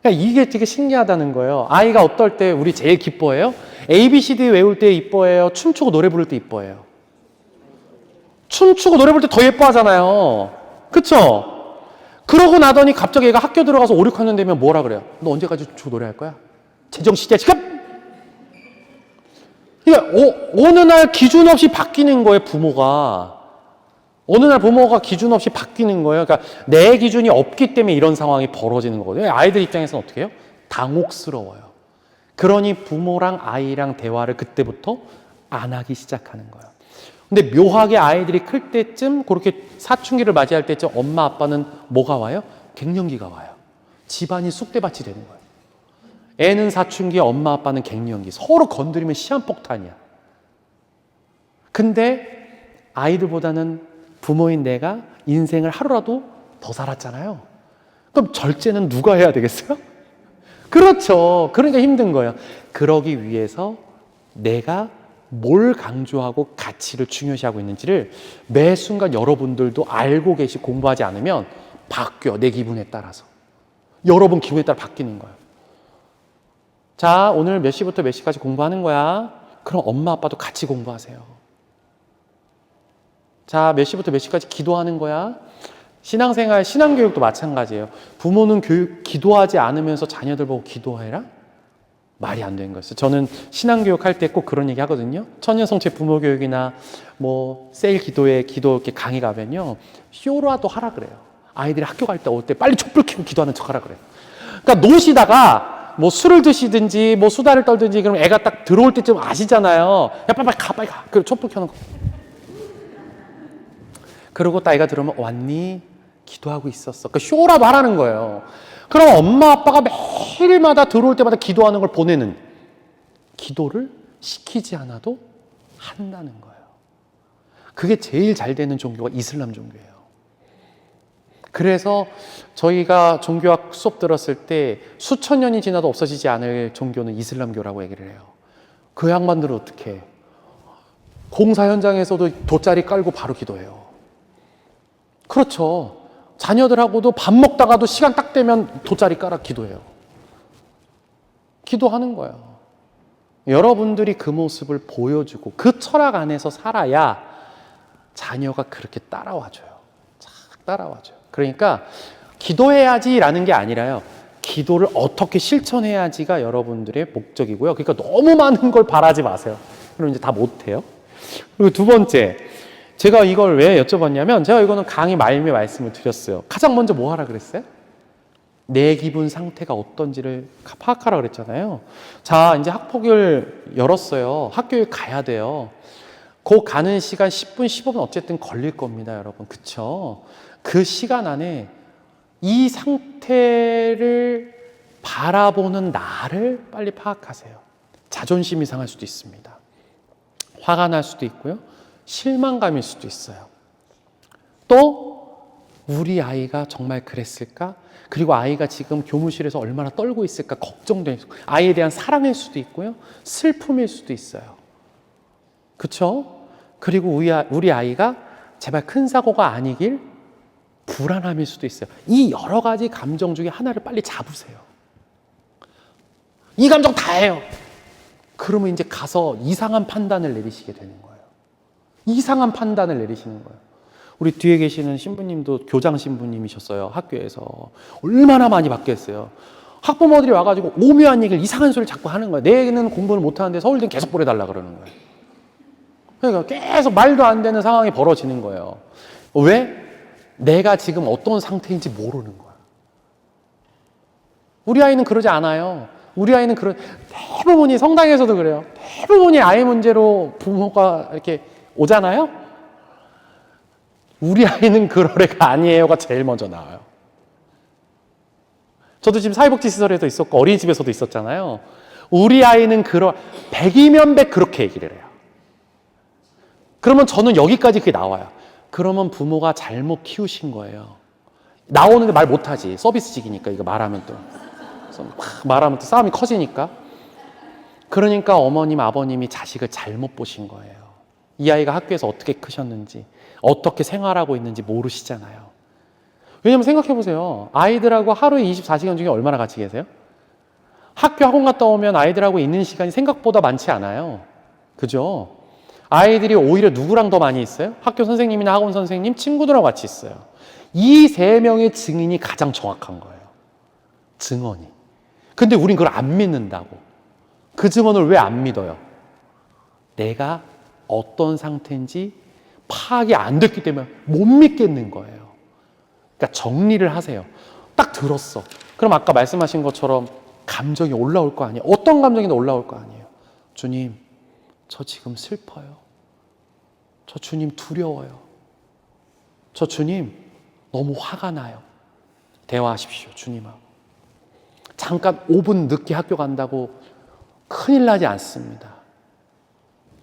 그러니까 이게 되게 신기하다는 거예요. 아이가 어떨 때 우리 제일 기뻐해요? ABCD 외울 때 이뻐해요? 춤추고 노래 부를 때 이뻐해요? 춤추고 노래 부를 때 더 예뻐하잖아요. 그쵸? 그러고 나더니 갑자기 얘가 학교 들어가서 5, 6학년 되면 뭐라 그래요? 너 언제까지 춤추고 노래할 거야? 제정신이야 지금? 그러니까 어느 날 기준 없이 바뀌는 거예요, 부모가. 어느 날 부모가 기준 없이 바뀌는 거예요. 그러니까 내 기준이 없기 때문에 이런 상황이 벌어지는 거거든요. 아이들 입장에서는 어떻게 해요? 당혹스러워요. 그러니 부모랑 아이랑 대화를 그때부터 안 하기 시작하는 거예요. 근데 묘하게 아이들이 클 때쯤, 그렇게 사춘기를 맞이할 때쯤 엄마 아빠는 뭐가 와요? 갱년기가 와요. 집안이 쑥대밭이 되는 거예요. 애는 사춘기, 엄마 아빠는 갱년기. 서로 건드리면 시한폭탄이야. 근데 아이들보다는 부모인 내가 인생을 하루라도 더 살았잖아요. 그럼 절제는 누가 해야 되겠어요? 그렇죠. 그러니까 힘든 거예요. 그러기 위해서 내가 뭘 강조하고 가치를 중요시하고 있는지를 매 순간 여러분들도 알고 공부하지 않으면 바뀌어. 내 기분에 따라서. 여러분 기분에 따라 바뀌는 거예요. 자, 오늘 몇 시부터 몇 시까지 공부하는 거야? 그럼 엄마 아빠도 같이 공부하세요. 자, 몇 시부터 몇 시까지 기도하는 거야. 신앙생활, 신앙교육도 마찬가지예요. 부모는 기도하지 않으면서 자녀들 보고 기도해라? 말이 안 되는 거였어요. 저는 신앙교육 할 때 꼭 그런 얘기 하거든요. 천년성체 부모교육이나 셀 기도회 기도 이렇게 강의 가면요, 쇼라도 하라 그래요. 아이들이 학교 갈 때 올 때 빨리 촛불 켜고 기도하는 척 하라 그래요. 그러니까 노시다가 술을 드시든지 수다를 떨든지 그럼 애가 딱 들어올 때쯤 아시잖아요. 야, 빨리 가, 빨리 가. 그리고 촛불 켜는 거. 그러고 딱 애가 들어오면 왔니? 기도하고 있었어. 그 쇼라도 하라는 거예요. 그럼 엄마 아빠가 매일마다 들어올 때마다 기도하는 걸 보내는, 기도를 시키지 않아도 한다는 거예요. 그게 제일 잘 되는 종교가 이슬람 종교예요. 그래서 저희가 종교학 수업 들었을 때 수천 년이 지나도 없어지지 않을 종교는 이슬람교라고 얘기를 해요. 그 양반들은 어떻게 해? 공사 현장에서도 돗자리 깔고 바로 기도해요. 그렇죠. 자녀들하고도 밥 먹다가도 시간 딱 되면 돗자리 깔아 기도해요. 기도하는 거예요. 여러분들이 그 모습을 보여주고 그 철학 안에서 살아야 자녀가 그렇게 따라와줘요. 착 따라와줘요. 그러니까 기도해야지라는 게 아니라요, 기도를 어떻게 실천해야지가 여러분들의 목적이고요. 그러니까 너무 많은 걸 바라지 마세요. 그럼 이제 다 못해요. 그리고 두 번째, 제가 이걸 왜 여쭤봤냐면, 제가 이거는 강의 말미에 말씀을 드렸어요. 가장 먼저 뭐 하라 그랬어요? 내 기분 상태가 어떤지를 파악하라 그랬잖아요. 자, 이제 학폭을 열었어요. 학교에 가야 돼요. 그 가는 시간 10분, 15분 어쨌든 걸릴 겁니다, 여러분. 그쵸? 그 시간 안에 이 상태를 바라보는 나를 빨리 파악하세요. 자존심이 상할 수도 있습니다. 화가 날 수도 있고요. 실망감일 수도 있어요. 또 우리 아이가 정말 그랬을까? 그리고 아이가 지금 교무실에서 얼마나 떨고 있을까 걱정돼요. 아이에 대한 사랑일 수도 있고요. 슬픔일 수도 있어요. 그렇죠? 그리고 우리 아이가 제발 큰 사고가 아니길 불안함일 수도 있어요. 이 여러 가지 감정 중에 하나를 빨리 잡으세요. 이 감정 다예요. 그러면 이제 가서 이상한 판단을 내리시게 되는 거예요. 이상한 판단을 내리시는 거예요. 우리 뒤에 계시는 신부님도 교장 신부님이셨어요. 학교에서. 얼마나 많이 바뀌었어요. 학부모들이 와가지고 오묘한 얘기를, 이상한 소리를 자꾸 하는 거예요. 내 애는 공부를 못하는데 서울대는 계속 보내달라 그러는 거예요. 그러니까 계속 말도 안 되는 상황이 벌어지는 거예요. 왜? 내가 지금 어떤 상태인지 모르는 거야. 우리 아이는 그러지 않아요. 우리 아이는 대부분이 성당에서도 그래요. 대부분이 아이 문제로 부모가 이렇게 오잖아요. 우리 아이는 그럴 애가 아니에요가 제일 먼저 나와요. 저도 지금 사회복지시설에도 있었고 어린이집에서도 있었잖아요. 우리 아이는 100이면 100 그렇게 얘기를 해요. 그러면 저는 여기까지 그게 나와요. 그러면 부모가 잘못 키우신 거예요. 나오는데 말 못하지. 서비스직이니까 이거 말하면 또 싸움이 커지니까. 그러니까 어머님, 아버님이 자식을 잘못 보신 거예요. 이 아이가 학교에서 어떻게 크셨는지, 어떻게 생활하고 있는지 모르시잖아요. 왜냐면 생각해보세요. 아이들하고 하루에 24시간 중에 얼마나 같이 계세요? 학교 학원 갔다 오면 아이들하고 있는 시간이 생각보다 많지 않아요. 그죠? 아이들이 오히려 누구랑 더 많이 있어요? 학교 선생님이나 학원 선생님, 친구들하고 같이 있어요. 이 세 명의 증인이 가장 정확한 거예요. 증언이. 근데 우린 그걸 안 믿는다고. 그 증언을 왜 안 믿어요? 내가 어떤 상태인지 파악이 안 됐기 때문에 못 믿겠는 거예요. 그러니까 정리를 하세요. 딱 들었어. 그럼 아까 말씀하신 것처럼 감정이 올라올 거 아니에요. 어떤 감정이나 올라올 거 아니에요. 주님, 저 지금 슬퍼요. 저 주님 두려워요. 저 주님 너무 화가 나요. 대화하십시오, 주님하고. 잠깐 5분 늦게 학교 간다고 큰일 나지 않습니다.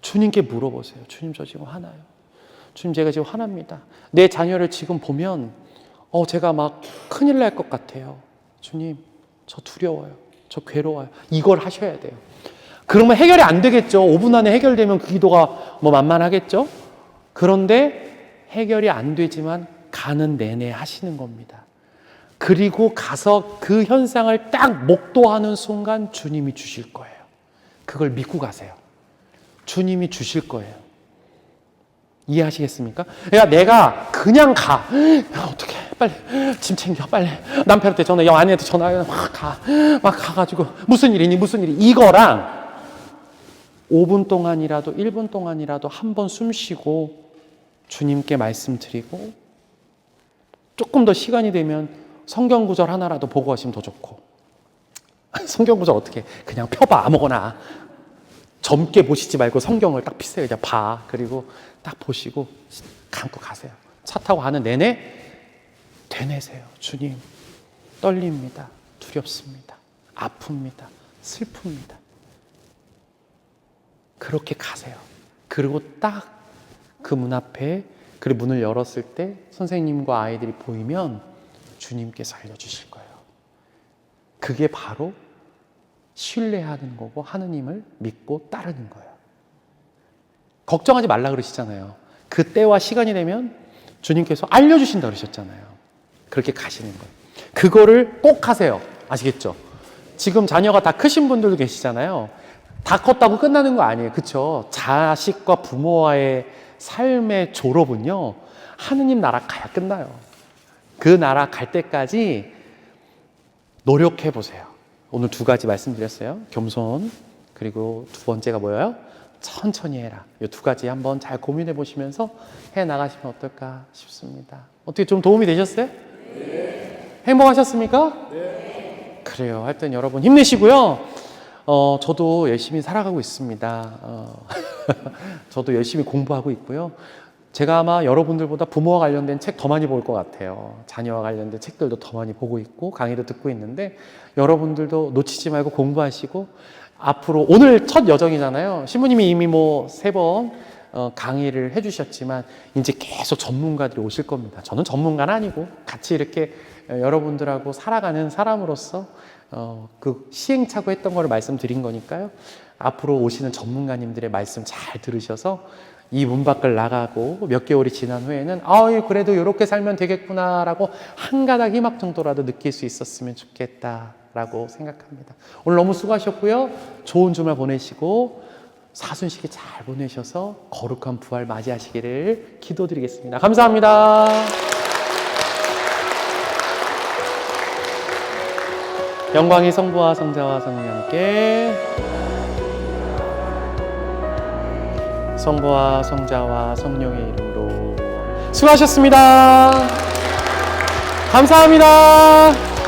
주님께 물어보세요. 주님, 저 지금 화나요. 주님, 제가 지금 화납니다. 내 자녀를 지금 보면 제가 막 큰일 날 것 같아요. 주님, 저 두려워요. 저 괴로워요. 이걸 하셔야 돼요. 그러면 해결이 안 되겠죠. 5분 안에 해결되면 그 기도가 만만하겠죠. 그런데 해결이 안 되지만 가는 내내 하시는 겁니다. 그리고 가서 그 현상을 딱 목도하는 순간 주님이 주실 거예요. 그걸 믿고 가세요. 주님이 주실 거예요. 이해하시겠습니까? 그러니까 내가 그냥 가. 어떡해. 빨리 짐 챙겨. 빨리 남편한테 전화, 아내한테 전화해. 막 가가지고 무슨 일이니? 무슨 일이? 이거랑 5분 동안이라도 1분 동안이라도 한 번 숨 쉬고 주님께 말씀드리고 조금 더 시간이 되면 성경 구절 하나라도 보고 하시면 더 좋고. 성경 구절 어떻게 그냥 펴봐 아무거나. 젊게 보시지 말고 성경을 딱 피세요. 그냥 봐. 그리고 딱 보시고 감고 가세요. 차 타고 가는 내내 되뇌세요. 주님, 떨립니다. 두렵습니다. 아픕니다. 슬픕니다. 그렇게 가세요. 그리고 딱 그 문 앞에 그 문을 열었을 때 선생님과 아이들이 보이면 주님께서 알려주실 거예요. 그게 바로 신뢰하는 거고 하느님을 믿고 따르는 거예요. 걱정하지 말라 그러시잖아요. 그때와 시간이 되면 주님께서 알려주신다 그러셨잖아요. 그렇게 가시는 거예요. 그거를 꼭 하세요. 아시겠죠? 지금 자녀가 다 크신 분들도 계시잖아요. 다 컸다고 끝나는 거 아니에요. 그렇죠? 자식과 부모와의 삶의 졸업은요, 하느님 나라 가야 끝나요. 그 나라 갈 때까지 노력해 보세요. 오늘 2가지 말씀드렸어요. 겸손, 그리고 2번째가 뭐예요? 천천히 해라. 이 2가지 한번 잘 고민해 보시면서 해 나가시면 어떨까 싶습니다. 어떻게 좀 도움이 되셨어요? 네. 행복하셨습니까? 네. 그래요. 하여튼 여러분 힘내시고요. 저도 열심히 살아가고 있습니다. 저도 열심히 공부하고 있고요. 제가 아마 여러분들보다 부모와 관련된 책 더 많이 볼 것 같아요. 자녀와 관련된 책들도 더 많이 보고 있고 강의도 듣고 있는데 여러분들도 놓치지 말고 공부하시고 앞으로 오늘 첫 여정이잖아요. 신부님이 이미 3번 강의를 해주셨지만 이제 계속 전문가들이 오실 겁니다. 저는 전문가는 아니고 같이 이렇게 여러분들하고 살아가는 사람으로서 그 시행착오 했던 거를 말씀드린 거니까요. 앞으로 오시는 전문가님들의 말씀 잘 들으셔서 이 문 밖을 나가고 몇 개월이 지난 후에는 그래도 이렇게 살면 되겠구나라고 한 가닥 희망 정도라도 느낄 수 있었으면 좋겠다라고 생각합니다. 오늘 너무 수고하셨고요. 좋은 주말 보내시고 사순식이 잘 보내셔서 거룩한 부활 맞이하시기를 기도드리겠습니다. 감사합니다. 영광이 성부와 성자와 성령께 성부와 성자와 성령의 이름으로 수고하셨습니다. 감사합니다.